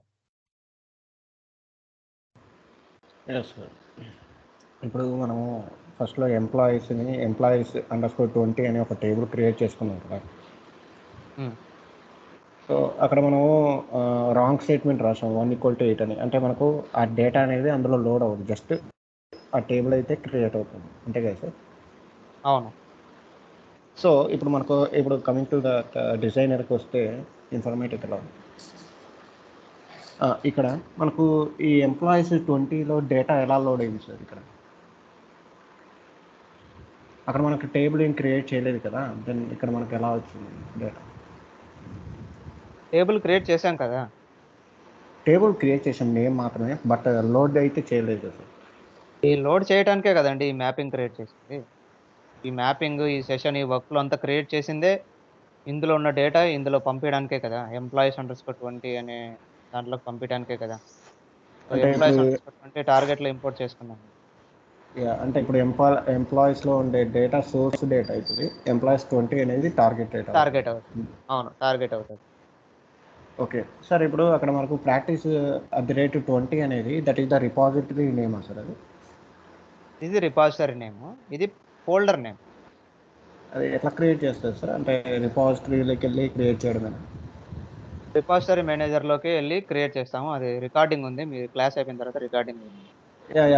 ఇప్పుడు మనము ఫస్ట్లో ఎంప్లాయీస్ _20 అనే ఒక టేబుల్ క్రియేట్ చేసుకున్నాం కదా. సో అక్కడ మనము రాంగ్ స్టేట్మెంట్ రాసాం 1 = 8 అని. అంటే మనకు ఆ డేటా అనేది అందులో లోడ్ అవ్వదు, జస్ట్ ఆ టేబుల్ అయితే క్రియేట్ అవుతుంది అంతే కదా సార్? అవును. సో ఇప్పుడు కమింగ్ టు ద డిజైనర్కి వస్తే ఇన్ఫర్మేటివ్ ఎలా ఇక్కడ మనకు ఈ ఎంప్లాయీస్ 20లో డేటా ఎలా లోడ్ అయింది సార్? అక్కడ మనకు టేబుల్ ఏం క్రియేట్ చేయలేదు కదా, దెన్ ఇక్కడ మనకు ఎలా వచ్చింది డేటా? టేబుల్ క్రియేట్ చేశాం కదా. టేబుల్ క్రియేట్ చేసాం నేమ్ మాత్రమే, బట్ లోడ్ అయితే చేయలేదు సార్. ఈ లోడ్ చేయడానికే కదండి ఈ మ్యాపింగ్ క్రియేట్ చేసింది. ఈ మ్యాపింగ్, ఈ సెషన్, ఈ వర్క్లో అంతా క్రియేట్ చేసిందే ఇందులో ఉన్న డేటా ఇందులో పంపించడానికే కదా. employees_20 అనే దాంట్లోకి పంపించడానికే కదా. సో అంటే employees_20 టార్గెట్లో ఇంపోర్ట్ చేసుకున్నాం. అంటే ఇప్పుడు ఎంప్లాయీస్లో ఉండే డేటా సోర్స్ డేటా అవుతుంది, employees_20 అనేది టార్గెట్ డేటా. టార్గెట్ అవుతుంది. అవును, టార్గెట్ అవుతుంది. ఓకే సార్, ఇప్పుడు అక్కడ మనకు ప్రాక్టీస్ @20 అనేది దట్ ఈస్ ద రిపాజిటరీ నేమా సార్? ఇది రిపాజిటరీ నేమ్, ఇది ఫోల్డర్ నేమ్. అది ఎట్లా క్రియేట్ చేస్తారు సార్? అంటే రిపాజిటరీలోకి వెళ్ళి క్రియేట్ చేయడమేనా? రిపాజిటరీ మేనేజర్లోకి వెళ్ళి క్రియేట్ చేస్తాము. అది రికార్డింగ్ ఉంది, మీ క్లాస్ అయిపోయిన తర్వాత రికార్డింగ్ ఉంది.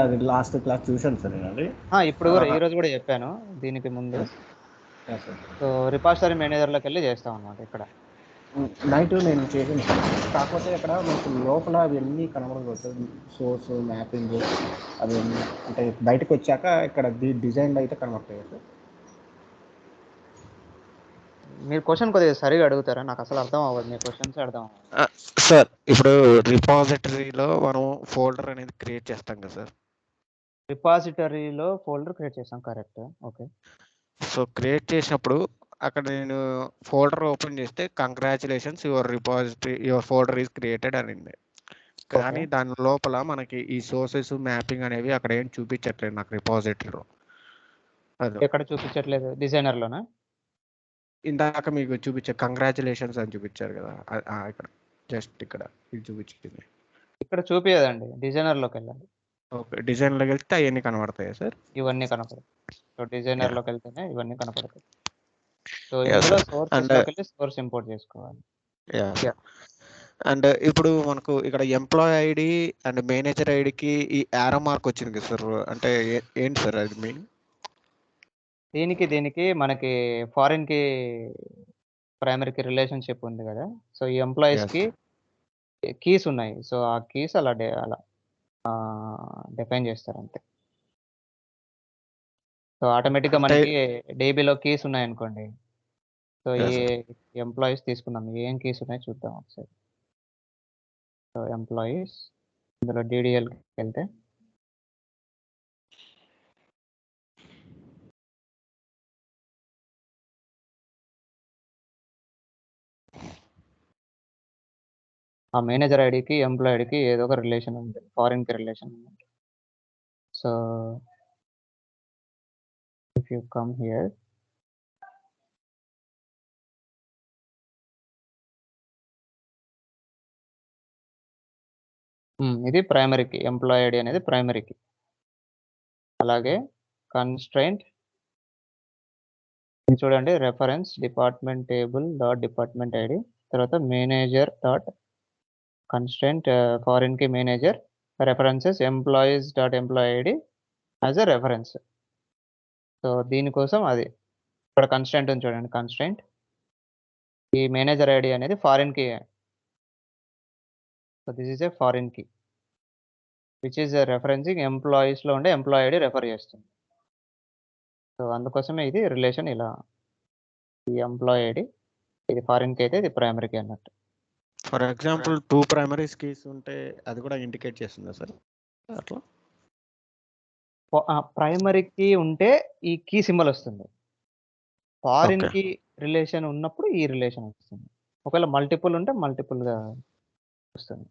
అది లాస్ట్ క్లాస్ చూశాను సార్ నేను అది. ఇప్పుడు కూడా ఈరోజు కూడా చెప్పాను దీనికి ముందు. సో రిపాజిటరీ మేనేజర్లోకి వెళ్ళి చేస్తాం అన్నమాట. ఇక్కడ నైట్ నేను చేసాను సార్, కాకపోతే ఇక్కడ మనకు లోపల అవన్నీ కనబడదు సార్, సోర్స్ మ్యాపింగ్ అవన్నీ. అంటే బయటకు వచ్చాక ఇక్కడ డిజైన్లో అయితే కనబడతాయి సార్. మీరు క్వశ్చన్ కొద్దిగా సరిగా అడుగుతారా? నాకు అసలు అర్థం అవ్వదు మీ క్వశ్చన్స్ అర్థం అవ్వదు. సార్ ఇప్పుడు రిపాజిటరీలో మనం ఫోల్డర్ అనేది క్రియేట్ చేస్తాం కదా సార్. రిపాజిటరీలో ఫోల్డర్ క్రియేట్ చేస్తాం, కరెక్ట్. ఓకే. సో క్రియేట్ చేసినప్పుడు అక్కడ నేను ఫోల్డర్ ఓపెన్ చేస్తే congratulations your folder is created అనింది. కానీ దాని లోపల మనకి ఈ సోర్సెస్ మ్యాపింగ్ అనేవి అక్కడ ఏం చూపించట్లేదు నాకు రిపాజిటరీలో. ఎక్కడ చూపించట్లేదు? డిజైనర్లోనా? ఇందాక మీకు చూపించే కంగ్రాచులేషన్స్ అని చూపించారు కదా, ఇక్కడ జస్ట్ ఇక్కడ ఇది చూపించింది. ఇక్కడ చూపించదండి, డిజైనర్లోకి వెళ్ళాలి. ఓకే, డిజైన్లోకి వెళ్తే అవన్నీ కనబడతాయా సార్? ఇవన్నీ కనపడతాయి. సో డిజైనర్లోకి వెళ్తేనే ఇవన్నీ కనపడతాయి. సో ఇందులో సోర్సెస్లోకి వెళ్ళి సోర్స్ ఇంపోర్ట్ చేసుకోవాలి. అండ్ ఇప్పుడు మనకు ఇక్కడ ఎంప్లాయీ ఐడి అండ్ మేనేజర్ ఐడికి ఈ యారో మార్క్ వచ్చింది కదా సార్, అంటే ఏంటి సార్ అది మెయిన్? దీనికి మనకి ఫారిన్కి ప్రైమరీకి రిలేషన్షిప్ ఉంది కదా. సో ఈ ఎంప్లాయీస్కి కీస్ ఉన్నాయి. సో ఆ కీస్ అలా డిఫైన్ చేస్తారు అంతే. సో ఆటోమేటిక్గా మనకి డేబీలో కీస్ ఉన్నాయనుకోండి. సో ఈ ఎంప్లాయీస్ తీసుకుందాం, ఏం కీస్ ఉన్నాయో చూద్దాం ఒకసారి. సో ఎంప్లాయీస్ ఇందులో డీడీఎల్కి వెళ్తే ఆ మేనేజర్ ఐడికి ఎంప్లాయీ ఐడికి ఏదో ఒక రిలేషన్ ఉంది, ఫారిన్కి రిలేషన్ ఉంది. So if you come here, ఇది ప్రైమరీకి, ఎంప్లాయీ ఐడి అనేది ప్రైమరీకి. అలాగే కన్స్ట్రైంట్ చూడండి, reference department table dot department ID, తర్వాత manager dot constraint foreign key manager, references employees dot employee ID as a reference. So దీనికోసం అది ఇక్కడ constraint ఉంది చూడండి, కన్స్ట్రైంట్ ఈ మేనేజర్ ఐడి అనేది foreign key. So this is a foreign key which is referencing ఎంప్లాయీస్లో ఉండే ఎంప్లాయీ ఐడి రెఫర్ చేస్తుంది. సో అందుకోసమే ఇది రిలేషన్ ఇలా, ఈ ఎంప్లాయీ ఐడి ఇది ఫారిన్ కి అయితే ఇది ప్రైమరీ కి అన్నట్టు. ఫర్ ఎగ్జాంపుల్ 2 ప్రైమరీ కీస్ ఉంటే అది కూడా ఇండికేట్ చేస్తుందా సార్ అట్లా? ప్రైమరీ కి ఉంటే ఈ కీ సింబల్ వస్తుంది. Foreign okay. కి రిలేషన్ ఉన్నప్పుడు ఈ రిలేషన్ వస్తుంది. ఒకవేళ మల్టిపుల్ ఉంటే మల్టిపుల్ గా వస్తుంది.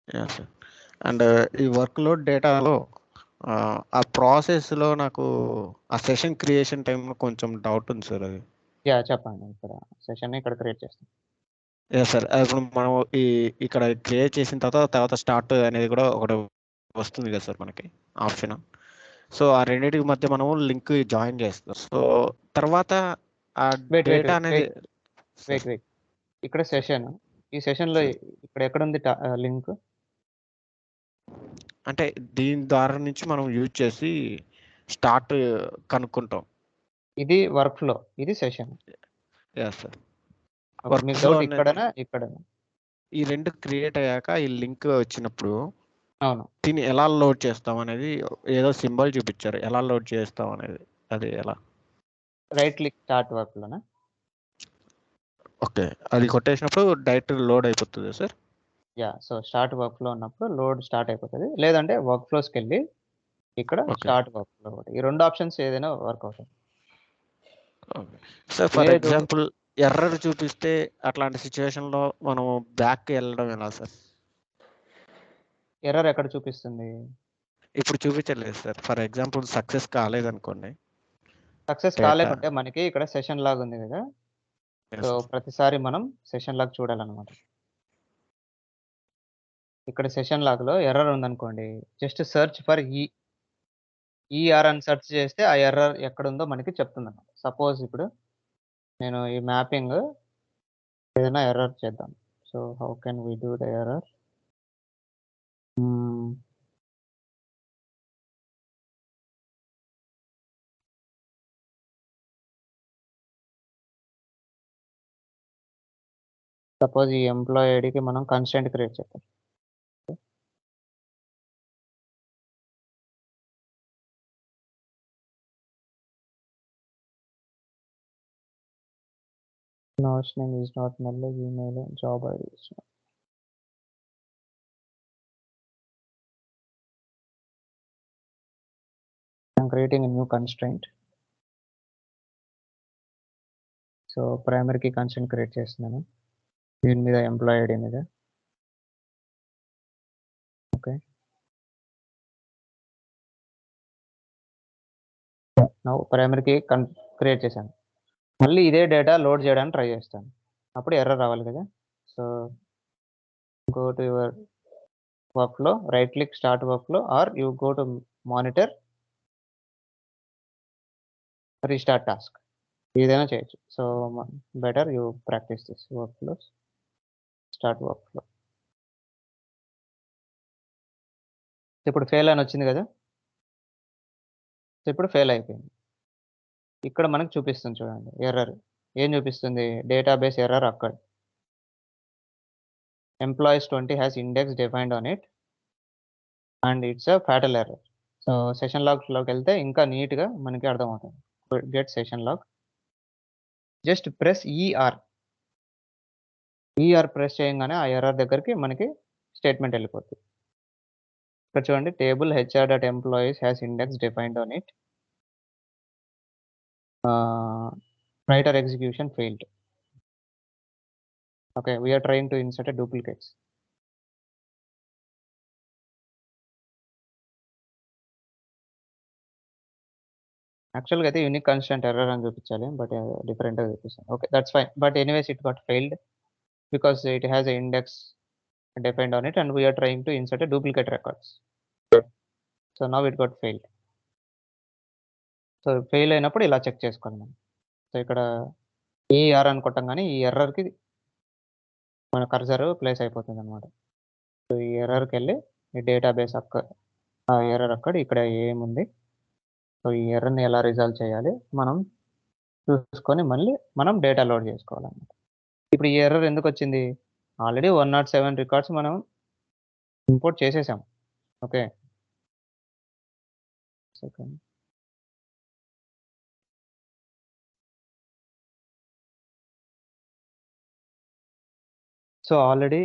Yeah sir. అండ్ ఈ వర్క్‌లోడ్ డేటాలో ఆ ప్రాసెస్‌లో నాకు ఆ సెషన్ క్రియేషన్ టైంలో కొంచెం డౌట్ ఉంది సార్ అది. చెప్పండి. ఇక్కడ సెషన్ ఇక్కడ క్రియేట్ చేస్తాం. యాహ్! సార్. ఇప్పుడు మనం ఇక్కడ క్రియేట్ చేసిన తర్వాత స్టార్ట్ అనేది కూడా ఒకటి వస్తుంది కదా సార్ మనకి ఆప్షన్. సో, ఆ రెండిటికి మధ్య మనం లింక్ జాయిన్ చేస్తాం. సో, తర్వాత ఆ వెయిట్ డేటా అనేది సార్ ఇక్కడ సెషన్. ఈ సెషన్‌లో సార్. ఇక్కడ ఎక్కడుంది లింక్? అంటే దీని ద్వారా నుంచి మనం యూజ్ చేసి స్టార్ట్ కనుక్కుంటాం. ఇది వర్క్ ఫ్లో. ఇది session. Yeah! Sir. Okay. Work మీకు ఫ్లో డౌట్ అనేది ఇక్కడనా? ఇక్కడనా? ఈ 2 క్రియేట్ అయ్యాక ఈ లింక్ వచ్చినప్పుడు అవును. దీన్ని ఎలా లోడ్ చేస్తాం అనేది ఏదో సింబల్ చూపించారు. ఎలా లోడ్ చేస్తాం అనేది అది ఎలా? రైట్ క్లిక్ స్టార్ట్ వర్క్ లోనా? ఓకే. అది కొట్టేసినప్పుడు డైరెక్ట్ లోడ్ అయిపోతుందా sir? So start work flow ఉన్నప్పుడు లోడ్ స్టార్ట్ అయిపోతది. లేదంటే వర్క్ ఫ్లోస్‌కెళ్ళి ఇక్కడ ఓకే. స్టార్ట్ వర్క్ ఫ్లో ఒకటి. ఈ 2 ఆప్షన్స్ ఏదైనా వర్క్ అవుతుంది. ఓకే. సార్ ఫర్ లేదు ఎగ్జాంపుల్ ఎర్రర్ చూపిస్తే అట్లాంటి సిట్యుయేషన్‌లో మనం బ్యాక్‌కి వెళ్ళడం ఎలా సార్? ఎర్రర్ ఎక్కడ చూపిస్తుంది? ఇప్పుడు చూపించట్లేదు సార్. ఫర్ ఎగ్జాంపుల్ సక్సెస్ కాలేదనుకోండి. సక్సెస్ డేటా కాలేకుంటే మనకి ఇక్కడ సెషన్ లాగ్ ఉంది కదా! Yes so sir. ప్రతిసారి మనం సెషన్ లాగ్ చూడాలన్నమాట. ఇక్కడ సెషన్ లాగ్‌లో ఎర్రర్ ఉందనుకోండి. జస్ట్ సెర్చ్ ఫర్ ఈఆర్ అని సెర్చ్ చేస్తే ఆ ఎర్రర్ ఎక్కడుందో మనకి చెప్తుందన్నమాట. సపోజ్ ఇప్పుడు నేను ఈ మ్యాపింగ్ ఏదైనా ఎర్రర్ చేద్దాం. So how can we do the error? Hmm. Suppose ఈ ఎంప్లాయీ ఐడీకి మనం కన్‌స్ట్రెయింట్ క్రియేట్ చేద్దాం. Notch name is not null, email, job ID is not. I'm creating a new constraint. So primary key constraint create చేస్తున్నాను. దీని మీద employee ID మీద. Okay. Now primary key create చేశాను. మళ్ళీ ఇదే డేటా లోడ్ చేయడానికి ట్రై చేస్తాను. అప్పుడు ఎర్రర్ రావాలి కదా! So go to your workflow, right click start workflow or you go to monitor restart task. ఏదైనా చేయొచ్చు. So better you practice this workflows. Start workflow. ఇప్పుడు ఫెయిల్ అని వచ్చింది కదా! సో ఇప్పుడు ఫెయిల్ అయిపోయింది. ఇక్కడ మనకు చూపిస్తుంది చూడండి ఎర్రర్. ఏం చూపిస్తుంది? Database error occurred. Employees 20 has index defined on it and it's a fatal error. So session లాగ్స్‌లోకెళ్తే ఇంకా నీట్‌గా మనకి అర్థమవుతుంది. Get session log. Just press ER. ER press చేయంగానే ఆ ఎర్రర్ దగ్గరికి మనకి స్టేట్మెంట్ వెళ్ళిపోద్ది. ఇక్కడ చూడండి table HR.employees has index defined on it. Writer execution failed. Okay. We are trying to insert a duplicates. యాక్చువల్‌గా అయితే యూనిక్ కన్‌స్ట్రెయింట్ ఎర్రర్ అని చూపించాలి. బట్ డిఫరెంట్‌గా చూపిస్తుంది. Okay. That's fine. But anyways it got failed because it has a index defined on it and we are trying to insert a duplicate records. So now it got failed. So fail అయినప్పుడు ఇలా check చేసుకోవాలి మనం. So ఇక్కడ ER అని కొట్టంగానే ఈ ఎర్రర్‌కి మన cursor place అయిపోతుందన్నమాట. So ఈ ఎర్రర్‌కెళ్ళి ఈ డేటాబేస్ ఆ ఎర్రర్ అక్కడ ఇక్కడ ఏముంది? సో ఈ ఎర్రర్‌ని ఎలా రిజాల్వ్ చేయాలి? మనం చూసుకొని మళ్ళీ మనం డేటా లోడ్ చేసుకోవాలన్నమాట. ఇప్పుడు ఈ ఎర్రర్ ఎందుకొచ్చింది? ఆల్రెడీ 107 రికార్డ్స్ మనం ఇంపోర్ట్ చేసేసాం. ఓకే. సెకండ్. సో ఆల్రెడీ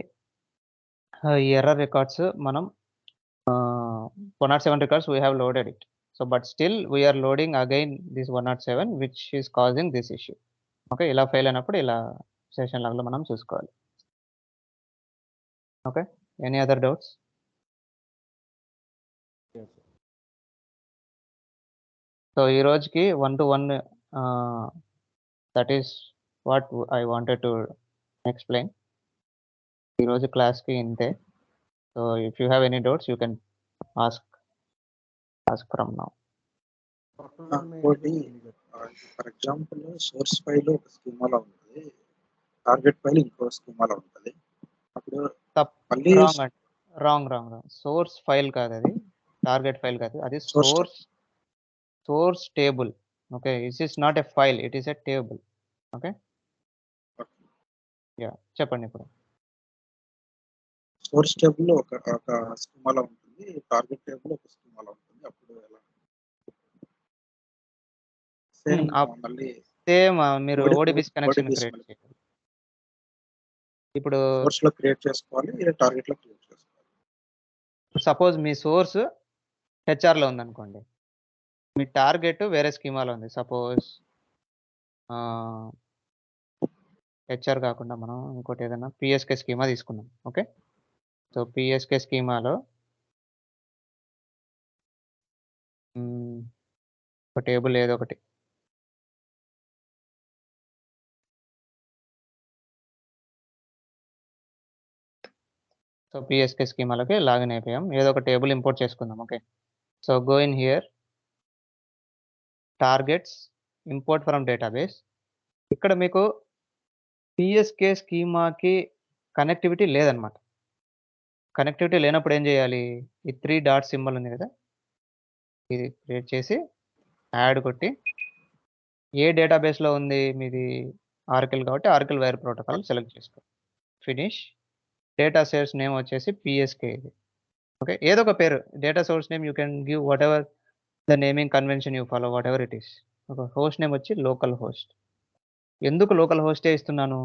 ఈ ఎర్రర్ రికార్డ్స్ మనం 107 records we have loaded it. So but still we are loading again this 107 which is causing this issue. Okay, ఇలా fail అయినప్పుడు ఇలా సెషన్ లాగ్లో మనం చూసుకోవాలి. Okay, any other doubts? So ఈ రోజుకి 1 to 1 that is what I wanted to explain. ఈరోజు క్లాస్కి ఇంతే. So if you have any doubts you can ask from now. ఇంకోటి ఫర్ ఎగ్జాంపుల్ సోర్స్ ఫైల్ ఒక స్కీమాలో ఉంటుంది, టార్గెట్ ఫైల్ ఇంకో స్కీమాలో ఉంటుంది. అప్పుడు మళ్ళీ రాంగ్ సోర్స్ ఫైల్ కాదు, అది టార్గెట్ ఫైల్ కాదు, అది source table. Okay, it is not a file, it is a table. Okay, yeah చెప్పండి. ఇప్పుడు సోర్స్ టేబుల్ ఒక స్కీమాలో ఉంటుంది, టార్గెట్ టేబుల్ ఒక స్కీమాలో ఉంటుంది. అప్పుడు ఎలా మళ్ళీ సేమ్ మీరు ఓడిబిసి కనెక్షన్ క్రియేట్ చేయాలి. ఇప్పుడు సోర్స్ లో క్రియేట్ చేసుకోవాలి, టార్గెట్ లో క్రియేట్ చేసుకోవాలి. సపోజ్ మీ సోర్స్ హెచ్ఆర్ లో ఉందనుకోండి, మీ టార్గెట్ వేరే స్కీమాలో ఉంది. సపోజ్ హెచ్ఆర్ కాకుండా మనం ఇంకోటి ఏదైనా పిఎస్కే స్కీమా తీసుకుందాం. ఓకే, సో పిఎస్కే స్కీమాలో ఒక టేబుల్ ఏదో ఒకటి సో పిఎస్కే స్కీమాలోకి లాగిన్ అయిపోయాం, ఏదో ఒక టేబుల్ ఇంపోర్ట్ చేసుకుందాం. Okay, so go in here, targets, import from database. ఇక్కడ మీకు పిఎస్కే స్కీమాకి కనెక్టివిటీ లేదనమాట. కనెక్టివిటీ లేనప్పుడు ఏం చేయాలి? ఈ 3 డాట్ సింబల్ ఉంది కదా, ఇది క్రియేట్ చేసి యాడ్ కొట్టి, ఏ డేటాబేస్లో ఉంది మీది? ఆర్కిల్ కాబట్టి ఆర్కిల్ వైర్ ప్రోటోకాల్ సెలెక్ట్ చేసుకో. ఫినిష్. డేటా సోర్స్ నేమ్ వచ్చేసి పిఎస్కే ఇది. ఓకే, ఏదో ఒక పేరు, data source name you can give what ever the naming convention you follow, what ever it is. ఒక హోస్ట్ నేమ్ వచ్చి లోకల్ హోస్ట్. ఎందుకు లోకల్ హోస్టే ఇస్తున్నాను?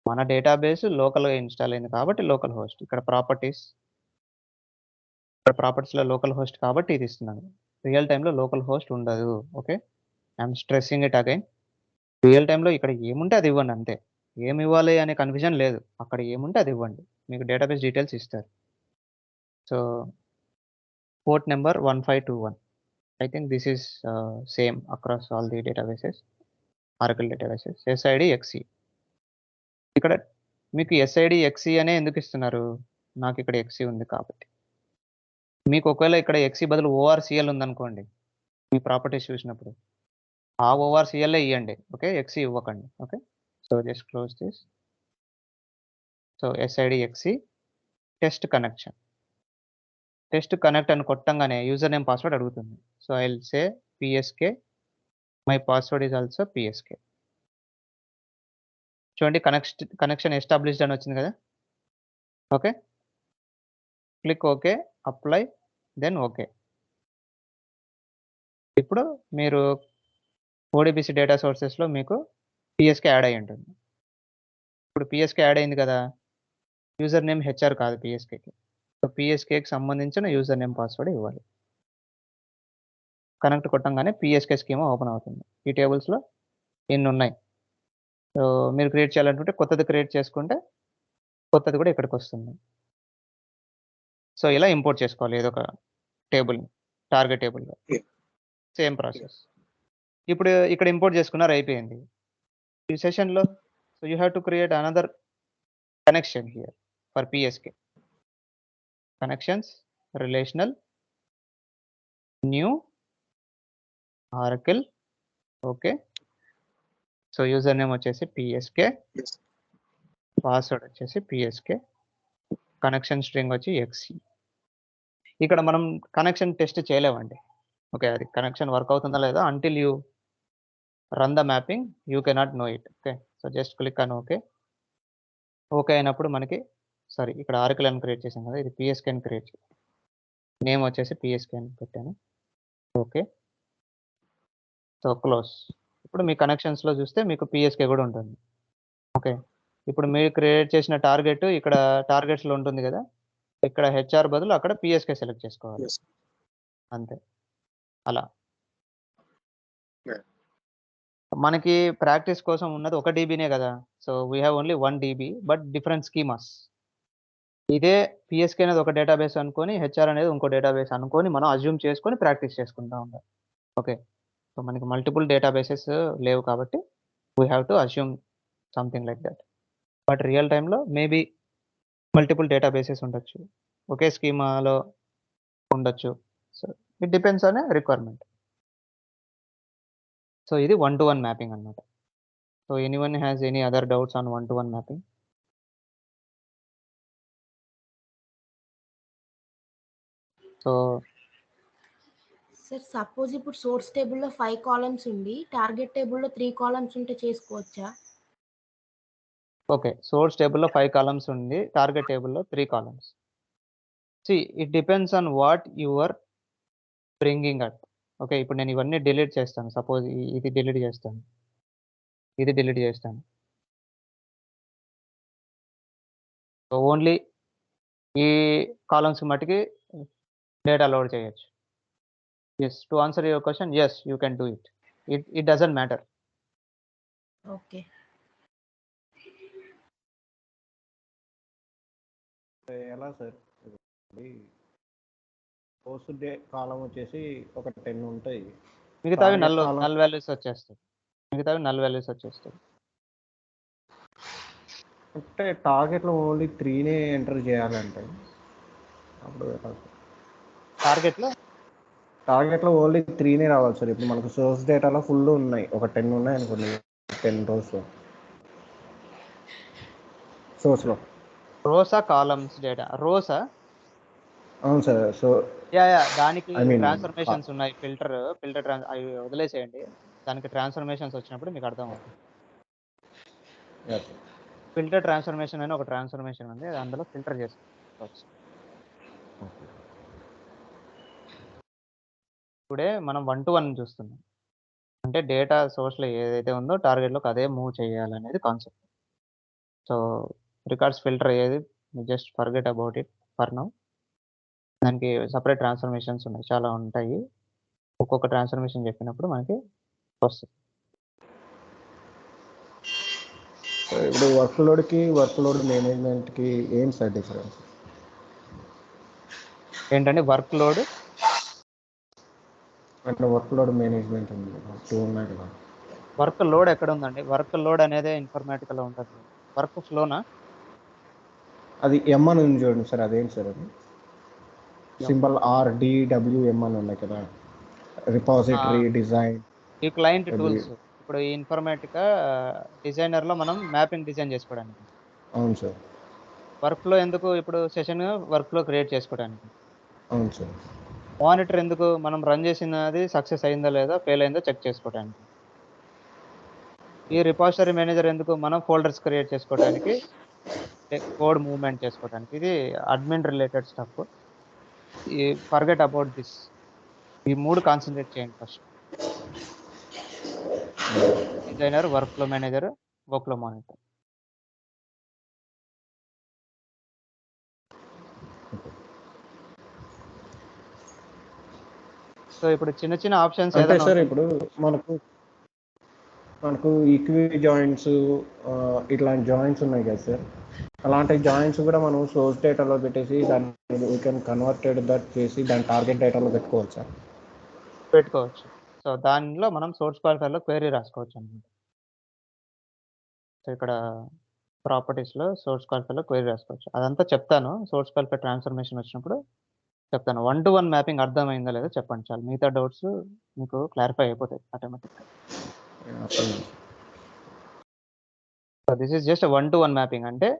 మన డేటాబేస్ లోకల్గా ఇన్స్టాల్ అయింది కాబట్టి లోకల్ హోస్ట్. ఇక్కడ ప్రాపర్టీస్లో లోకల్ హోస్ట్ కాబట్టి ఇది ఇస్తున్నాను. రియల్ టైంలో లోకల్ హోస్ట్ ఉండదు. Okay, I'm stressing it again. Real టైంలో ఇక్కడ ఏముంటే అది ఇవ్వండి అంతే. ఏమి ఇవ్వాలి అనే కన్ఫ్యూజన్ లేదు, అక్కడ ఏముంటే అది ఇవ్వండి, మీకు డేటాబేస్ డీటెయిల్స్ ఇస్తారు. So port number 1521. I think this is same across all the databases, oracle databases. SID XE. ఇక్కడ మీకు ఎస్ఐడి ఎక్సి అనే ఎందుకు ఇస్తున్నారు? నాకు ఇక్కడ ఎక్సి ఉంది కాబట్టి. మీకు ఒకవేళ ఇక్కడ ఎక్సి బదులు ఓఆర్సిఎల్ ఉందనుకోండి, మీ ప్రాపర్టీస్ చూసినప్పుడు ఆ ఓఆర్సిఎల్ఏ ఇవ్వండి. ఓకే, ఎక్సి ఇవ్వకండి. Okay, so just close this. So SID XE test connection. Test connect అని కొట్టంగానే యూజర్ నేమ్ పాస్వర్డ్ అడుగుతుంది. So I will say PSK, my password is also PSK. చూడండి, కనెక్షన్ ఎస్టాబ్లిష్డ్ అని వచ్చింది కదా. Okay, click okay, apply, then okay. ఇప్పుడు మీరు ODBC data సోర్సెస్లో మీకు పిఎస్కే యాడ్ అయి ఉంటుంది. ఇప్పుడు పిఎస్కే యాడ్ అయింది కదా, యూజర్ నేమ్ హెచ్ఆర్ కాదు పిఎస్కేకి. సో పిఎస్కేకి సంబంధించిన యూజర్ నేమ్ పాస్వర్డ్ ఇవ్వాలి. కనెక్ట్ కొట్టంగానే పిఎస్కే స్కీమా ఓపెన్ అవుతుంది. ఈ టేబుల్స్లో ఎన్ని ఉన్నాయి. సో మీరు క్రియేట్ చేయాలనుకుంటే కొత్తది క్రియేట్ చేసుకుంటే కొత్తది కూడా ఇక్కడికి వస్తుంది. సో ఇలా ఇంపోర్ట్ చేసుకోవాలి ఏదో ఒక టేబుల్, టార్గెట్ టేబుల్గా. Same process. ఇప్పుడు ఇక్కడ ఇంపోర్ట్ చేసుకున్నారు, అయిపోయింది. ఈ సెషన్లో so you have to create another connection here for PSK. Connections, relational, new, oracle. Okay, so user name వచ్చేసి పిఎస్కే, పాస్వర్డ్ వచ్చేసి పిఎస్కే, కనెక్షన్ స్ట్రింగ్ వచ్చి ఎక్సి. ఇక్కడ మనం కనెక్షన్ టెస్ట్ చేయలేమండి. ఓకే, అది కనెక్షన్ వర్క్ అవుతుందా లేదా until you run the mapping you cannot know it. Okay, so just click on okay. Okay అయినప్పుడు మనకి ఇక్కడ ఆర్కిల్ అని క్రియేట్ చేసాం కదా, ఇది పిఎస్కే అని క్రియేట్ చేయాలి. నేమ్ వచ్చేసి పిఎస్కే అని పెట్టాను. Okay, so close. ఇప్పుడు మీ కనెక్షన్స్లో చూస్తే మీకు పిఎస్కే కూడా ఉంటుంది. ఓకే, ఇప్పుడు మీరు క్రియేట్ చేసిన టార్గెట్ ఇక్కడ టార్గెట్స్లో ఉంటుంది కదా, ఇక్కడ హెచ్ఆర్ బదులు అక్కడ పిఎస్కే సెలెక్ట్ చేసుకోవాలి. Yes. అంతే. అలా Yeah. మనకి ప్రాక్టీస్ కోసం ఉన్నది 1 డీబీనే కదా. So we have only 1 DB but different schemas. ఇదే పిఎస్కే అనేది ఒక డేటాబేస్ అనుకొని, హెచ్ఆర్ అనేది ఇంకో డేటాబేస్ అనుకొని మనం అజ్యూమ్ చేసుకొని ప్రాక్టీస్ చేసుకుంటా ఉంటాం. ఓకే. సో మనకి మల్టిపుల్ డేటాబేసెస్ లేవు కాబట్టి we have to assume something like that. But real టైంలో మేబీ మల్టిపుల్ డేటాబేసెస్ ఉండొచ్చు, ఒకే స్కీమాలో ఉండొచ్చు. So it depends on requirement. So ఇది 1-to-1 మ్యాపింగ్ అన్నమాట. So anyone has any other doubts on 1-to-1 mapping? So sir suppose ఇప్పుడు source టేబుల్లో 5 columns ఉండి target టేబుల్లో 3 columns ఉంటే చేసుకోవచ్చా? ఓకే, సోర్స్ టేబుల్లో 5 కాలమ్స్ ఉంది, టార్గెట్ టేబుల్లో 3 columns. It depends on what you are bringing at. Okay, ఇప్పుడు నేను ఇవన్నీ డిలీట్ చేస్తాను. సపోజ్ ఇది డిలీట్ చేస్తాను, ఇది డిలీట్ చేస్తాను. సో ఓన్లీ ఈ కాలమ్స్ మటుకి డేటా లోడ్ చేయొచ్చు. Yes, to answer your question, yes you can do it. It doesn't matter. Okay. ఎలా సార్? పోస్ట్ డే కాలం వచ్చేసి ఒక 10 ఉంటాయి, మిగతావి target column- నల్ వాల్యూస్ వచ్చేస్తాయి. అంటే టార్గెట్లో ఓన్లీ 3నే ఎంటర్ చేయాలంటే అప్పుడు ఎలా సార్? టార్గెట్లో ఓన్లీ 3నే రావాలి సార్. ఇప్పుడు మనకు సోర్స్ డేటాలో ఫుల్ ఉన్నాయి, ఒక 10 ఉన్నాయి అనుకోండి, 10 రోస్ సోర్స్లో. రోసా కాలమ్స్ డేటా? రోసా? అవును సార్. సో దానికి I mean, ట్రాన్స్ఫర్మేషన్స్ ఉన్నాయి. ఫిల్టర్ అవి వదిలేసేయండి. దానికి ట్రాన్స్ఫర్మేషన్స్ వచ్చినప్పుడు మీకు అర్థం అవుతుంది. yes. ఫిల్టర్ ట్రాన్స్ఫర్మేషన్ అని ఒక ట్రాన్స్ఫర్మేషన్ ఉంది, అందులో ఫిల్టర్ చేసుకోవచ్చు. ఇప్పుడే మనం 1-to-1 చూస్తున్నాం, అంటే డేటా సోర్స్లో ఏదైతే ఉందో టార్గెట్లోకి అదే మూవ్ చేయాలనేది కాన్సెప్ట్. సో రికార్డ్స్ ఫిల్టర్ అయ్యేది, just forget about it for now. దానికి సపరేట్ ట్రాన్స్ఫర్మేషన్స్ ఉన్నాయి, చాలా ఉంటాయి. ఒక్కొక్క ట్రాన్స్ఫర్మేషన్ చెప్పినప్పుడు మనకి వస్తుంది. ఇప్పుడు వర్క్ లోడ్ మేనేజ్మెంట్కి ఏం సార్ డిఫరెన్స్? ఏంటంటే వర్క్ లోడ్ అంటే వర్క్ లోడ్ మేనేజ్మెంట్ ఉంది, 2 ఉన్నాయి కదా. వర్క్ లోడ్ ఎక్కడ ఉందండి? వర్క్ లోడ్ అనేది ఇన్ఫర్మేటికల్లో ఉంటుంది. వర్క్ ఫ్లోనా? అది ఎం అని ఉంది చూడండి సార్, అదేంటి సార్ అది? సింబల్ RDWM అని ఉన్నాయి కదా, రిపాజిటరీ డిజైన్. ఈ క్లయింట్ టూల్స్. ఇప్పుడు ఈ ఇన్ఫర్మేటికా డిజైనర్లో మనం మ్యాపింగ్ డిజైన్ చేసుకోవడానికి. అవును సార్. వర్క్లో ఎందుకు? ఇప్పుడు సెషన్ వర్క్లో క్రియేట్ చేసుకోవడానికి. అవును సార్. మానిటర్ ఎందుకు? మనం రన్ చేసినది సక్సెస్ అయిందో లేదా, ఫెయిల్ అయిందో చెక్ చేసుకోవడానికి. ఈ రిపాజిటరీ మేనేజర్ ఎందుకు? మనం ఫోల్డర్స్ క్రియేట్ చేసుకోవడానికి, కోడ్ మూవ్మెంట్ చేసుకోవడానికి. ఇది అడ్మిన్ రిలేటెడ్ స్టఫ్. ఈ ఫర్గెట్ అబౌట్ దిస్. ఈ 3 కాన్సన్ట్రేట్ చేయండి first. Designer, work flow manager, work flow monitor. So ఇప్పుడు చిన్న చిన్న ఆప్షన్స్ అంటే ఏదైనా సార్ ఇప్పుడు మనకు ఈక్వి జాయింట్స్ ఇట్లాంటి జాయింట్స్ ఉన్నాయి కదా సార్, అలాంటి జాయింట్స్ కూడా మనం సోర్స్ డేటాలో పెట్టేసి దాన్ని వీ కెన్ కన్వర్టెడ్ దట్ చేసి దాని టార్గెట్ డేటాలో పెట్టుకోవచ్చా? పెట్టుకోవచ్చు. సో దానిలో మనం సోర్స్ క్వాలిఫైర్లో క్వెరీ రాసుకోవచ్చు అన్నమాట. సో ఇక్కడ ప్రాపర్టీస్లో సోర్స్ క్వాలిఫైర్లో క్వెరీ రాసుకోవచ్చు. అదంతా చెప్తాను, సోర్స్ క్వాలిఫైర్ ట్రాన్స్ఫర్మేషన్ వచ్చినప్పుడు చెప్తాను. 1-to-1 మ్యాపింగ్ అర్థమైందా లేదో చెప్పండి చాలు. మిగతా డౌట్స్ మీకు క్లారిఫై అయిపోతాయి ఆటోమేటిక్గా. So this is just 1-to-1 mapping. అంటే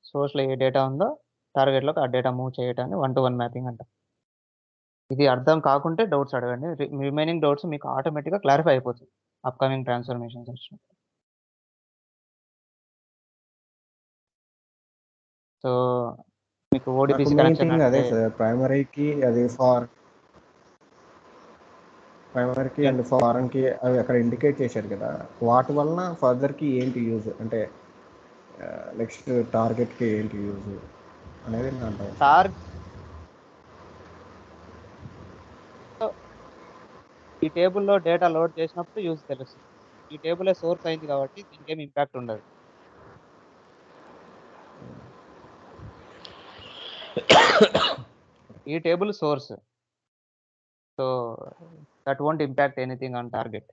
సోర్స్లో ఏ డేటా ఉందో టార్గెట్లోకి ఆ డేటా మూవ్ చేయటాన్ని 1-to-1 మ్యాపింగ్ అంటారు. ఇది అర్థం కాకుంటే డౌట్స్ అడగండి. రిమైనింగ్ డౌట్స్ మీకు ఆటోమేటిక్గా క్లారిఫై అయిపోతుంది అప్కమింగ్ ట్రాన్స్ఫర్మేషన్స్ వచ్చినప్పుడు. సో మీకు ఓడిపిసి కనెక్షన్ అదే అంటే సార్, ప్రైమరీకి అది ప్రైమరీకి అండ్ ఫారెన్కి అవి అక్కడ ఇండికేట్ చేశారు కదా, వాటి వలన ఫర్దర్కి ఏంటి యూజ్? అంటే నెక్స్ట్ టార్గెట్కి ఏంటి యూజ్ అనేది నా డౌట్. ఈ టేబుల్లో డేటా లోడ్ చేసినప్పుడు యూజ్ తెలుస్తుంది. ఈ టేబులే సోర్స్ అయింది కాబట్టి దీనికి ఏమి ఇంపాక్ట్ ఉండదు. ఈ table source, so that won't impact anything on target.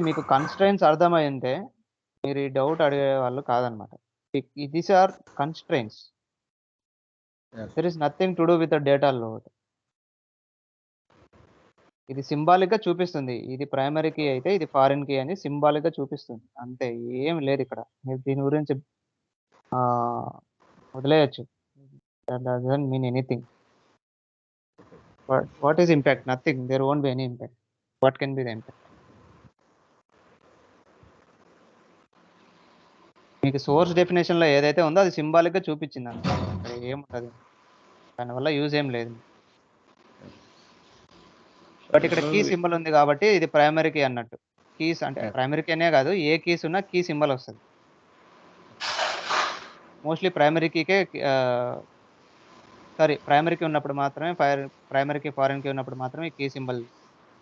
మీకు కన్స్ట్రైన్స్ అర్థమైంటే మీరు ఈ డౌట్ అడిగే వాళ్ళు కాదనమాట. These are constraints. There is nothing to do with the data load. ఇది సింబాలిక్ గా చూపిస్తుంది. ఇది ప్రైమరీ కీ అయితే ఇది ఫారిన్ కీ అని సింబాలిక్ గా చూపిస్తుంది. అంతే, ఏం లేదు ఇక్కడ. మీరు దీని గురించి వదిలేయచ్చు. That doesn't mean anything. What is impact? Nothing. There won't be any impact. What can be the impact? మీకు సోర్స్ డెఫినేషన్ లో ఏదైతే ఉందో అది సింబాలిక్ గా చూపించింది అంతే. అక్కడ ఏముంటది, దానివల్ల యూజ్ ఏం లేదు. బట్ ఇక్కడ కీ సింబల్ ఉంది కాబట్టి ఇది ప్రైమరీ కీ అన్నట్టు. కీస్ అంటే ప్రైమరీ కీ అనే కాదు, ఏ కీస్ ఉన్నా కీ సింబల్ వస్తుంది. మోస్ట్లీ ప్రైమరీ కీకే సారీ ప్రైమరీ కీ ఉన్నప్పుడు మాత్రమే, ప్రైమరీ కీ ఫారిన్ కీ ఉన్నప్పుడు మాత్రమే కీ సింబల్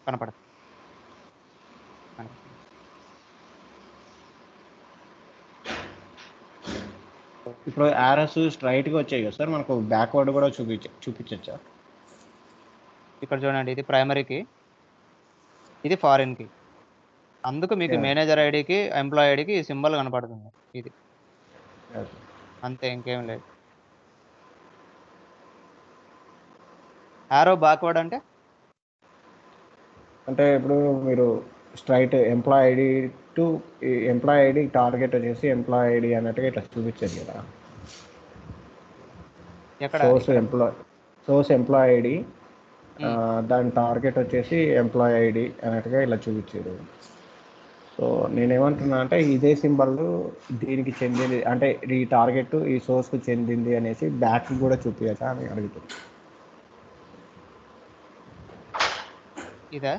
కనపడుతుంది. ఇప్పుడు ఆర్ఎస్ స్ట్రైట్ గా వచ్చాయి కదా సార్, మనకు బ్యాక్వర్డ్ కూడా చూపించచ్చా? ఇక్కడ చూడండి, ఇది ప్రైమరీ కీ, ఇది ఫారిన్ కీ. అందుకు మీకు మేనేజర్ ఐడికి, ఎంప్లాయ్ ఐడికి ఈ సింబల్ కనపడుతుంది. ఇది అంతే, ఇంకేం లేదు. ఆరో బ్యాక్వర్డ్ అంటే ఇప్పుడు మీరు straight employee ID to employee ID target వచ్చేసి ఎంప్లాయ్ ఐడి అన్నట్టుగా ఇట్లా చూపించదు కదా. సోర్స్ ఎంప్లాయ్ ఐడి, దాని టార్గెట్ వచ్చేసి ఎంప్లాయ్ ఐడి అన్నట్టుగా ఇలా చూపించారు. సో నేనేమంటున్నా అంటే ఇదే సింబల్ దీనికి చెందింది, అంటే ఈ టార్గెట్ ఈ సోర్స్కు చెందింది అనేసి బ్యాక్ కూడా చూపించచ్చా అని అడుగుతుంది. ఇదా?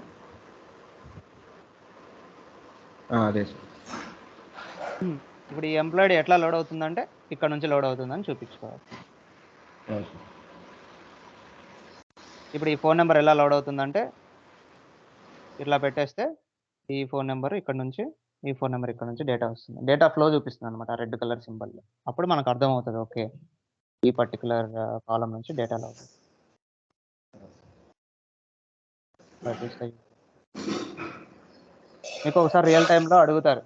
అదే సార్. ఇప్పుడు ఈ ఎంప్లాయిడ్ ఎట్లా లోడ్ అవుతుందంటే ఇక్కడ నుంచి లోడ్ అవుతుందని చూపించుకోవాలి. ఇప్పుడు ఈ ఫోన్ నెంబర్ ఎలా లోడ్ అవుతుందంటే ఇట్లా పెట్టేస్తే ఈ ఫోన్ నెంబర్ ఇక్కడ నుంచి, ఈ ఫోన్ నెంబర్ ఇక్కడ నుంచి డేటా వస్తుంది. డేటా ఫ్లో చూపిస్తుంది అనమాట రెడ్ కలర్ సింబల్. అప్పుడు మనకు అర్థమవుతుంది, ఓకే ఈ పర్టికులర్ కాలం నుంచి డేటా లోడ్. మీకు ఒకసారి రియల్ టైంలో అడుగుతారు,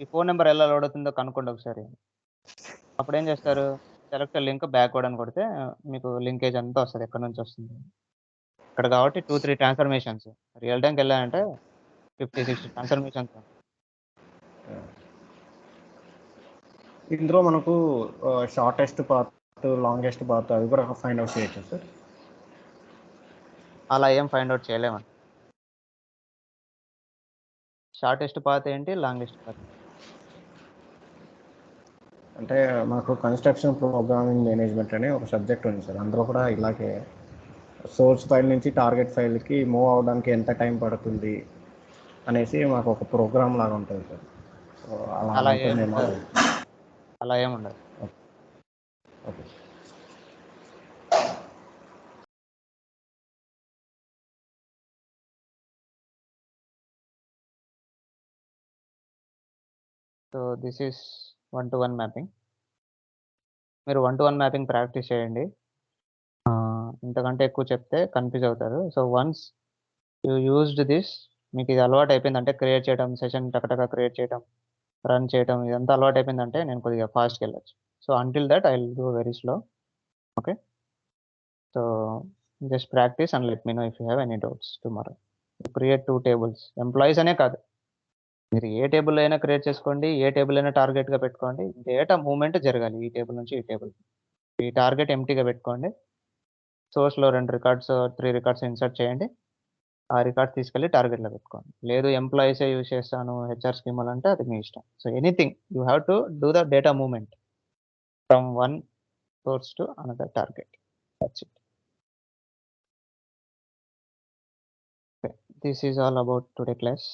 ఈ ఫోన్ నెంబర్ ఎలా లోడ్ అవుతుందో కనుక్కోండి ఒకసారి. అప్పుడు ఏం చేస్తారు, సెలెక్ట్ లింక్ బ్యాక్వర్డ్ అని కొడితే మీకు లింకేజ్ అంతా వస్తుంది, ఎక్కడి నుంచి వస్తుంది. ఇక్కడ కాబట్టి 2-3 ట్రాన్స్ఫర్మేషన్స్. రియల్ టైంకి వెళ్ళాలంటే 50-60 ట్రాన్స్ఫర్మేషన్స్. ఇందులో మనకు షార్టెస్ట్ పాత్, లాంగెస్ట్ పాత్ అవి కూడా ఫైండ్ అవుట్ చేయొచ్చు సార్? అలా ఏం ఫైండ్ అవుట్ చేయలేమండి. షార్టెస్ట్ పాత్ ఏంటి, లాంగెస్ట్ పాత్? అంటే మాకు కన్స్ట్రక్షన్ ప్రోగ్రామింగ్ మేనేజ్మెంట్ అనే ఒక సబ్జెక్ట్ ఉంది సార్. అందులో కూడా ఇలాగే సోర్స్ ఫైల్ నుంచి టార్గెట్ ఫైల్కి మూవ్ అవడానికి ఎంత టైం పడుతుంది అనేసి మాకు ఒక ప్రోగ్రామ్ లాగా ఉంటుంది సార్. సో అలా ఏముండదు. Okay. So this is 1-to-1 mapping. మీరు 1-to-1 మ్యాపింగ్ ప్రాక్టీస్ చేయండి. ఇంతకంటే ఎక్కువ చెప్తే కన్ఫ్యూజ్ అవుతారు. So once you used this, మీకు ఇది అలవాటు అయిపోయిందంటే క్రియేట్ చేయడం, సెషన్ టకటగా క్రియేట్ చేయడం, రన్ చేయడం, ఇదంతా అలవాటు అయిపోయిందంటే నేను కొద్దిగా ఫాస్ట్కి వెళ్ళచ్చు. So until that I will do very slow. Okay, so just practice and let me know if you have any doubts tomorrow. Create 2 tables. Employees అనే కాదు, మీరు ఏ టేబుల్ అయినా క్రియేట్ చేసుకోండి, ఏ టేబుల్ అయినా టార్గెట్గా పెట్టుకోండి. డేటా మూవ్మెంట్ జరగాలి ఈ టేబుల్ నుంచి ఈ టేబుల్. ఈ టార్గెట్ ఎంటీగా పెట్టుకోండి. సోర్స్లో 2 రికార్డ్స్ 3 రికార్డ్స్ ఇన్సర్ట్ చేయండి. ఆ రికార్డ్ తీసుకెళ్ళి టార్గెట్లో పెట్టుకోండి. లేదు ఎంప్లాయీసే యూజ్ చేస్తాను హెచ్ఆర్ స్కీమల్ అంటే అది మీ ఇష్టం. So anything you have to do the data movement from one source to another target. That's it. This is all about today class.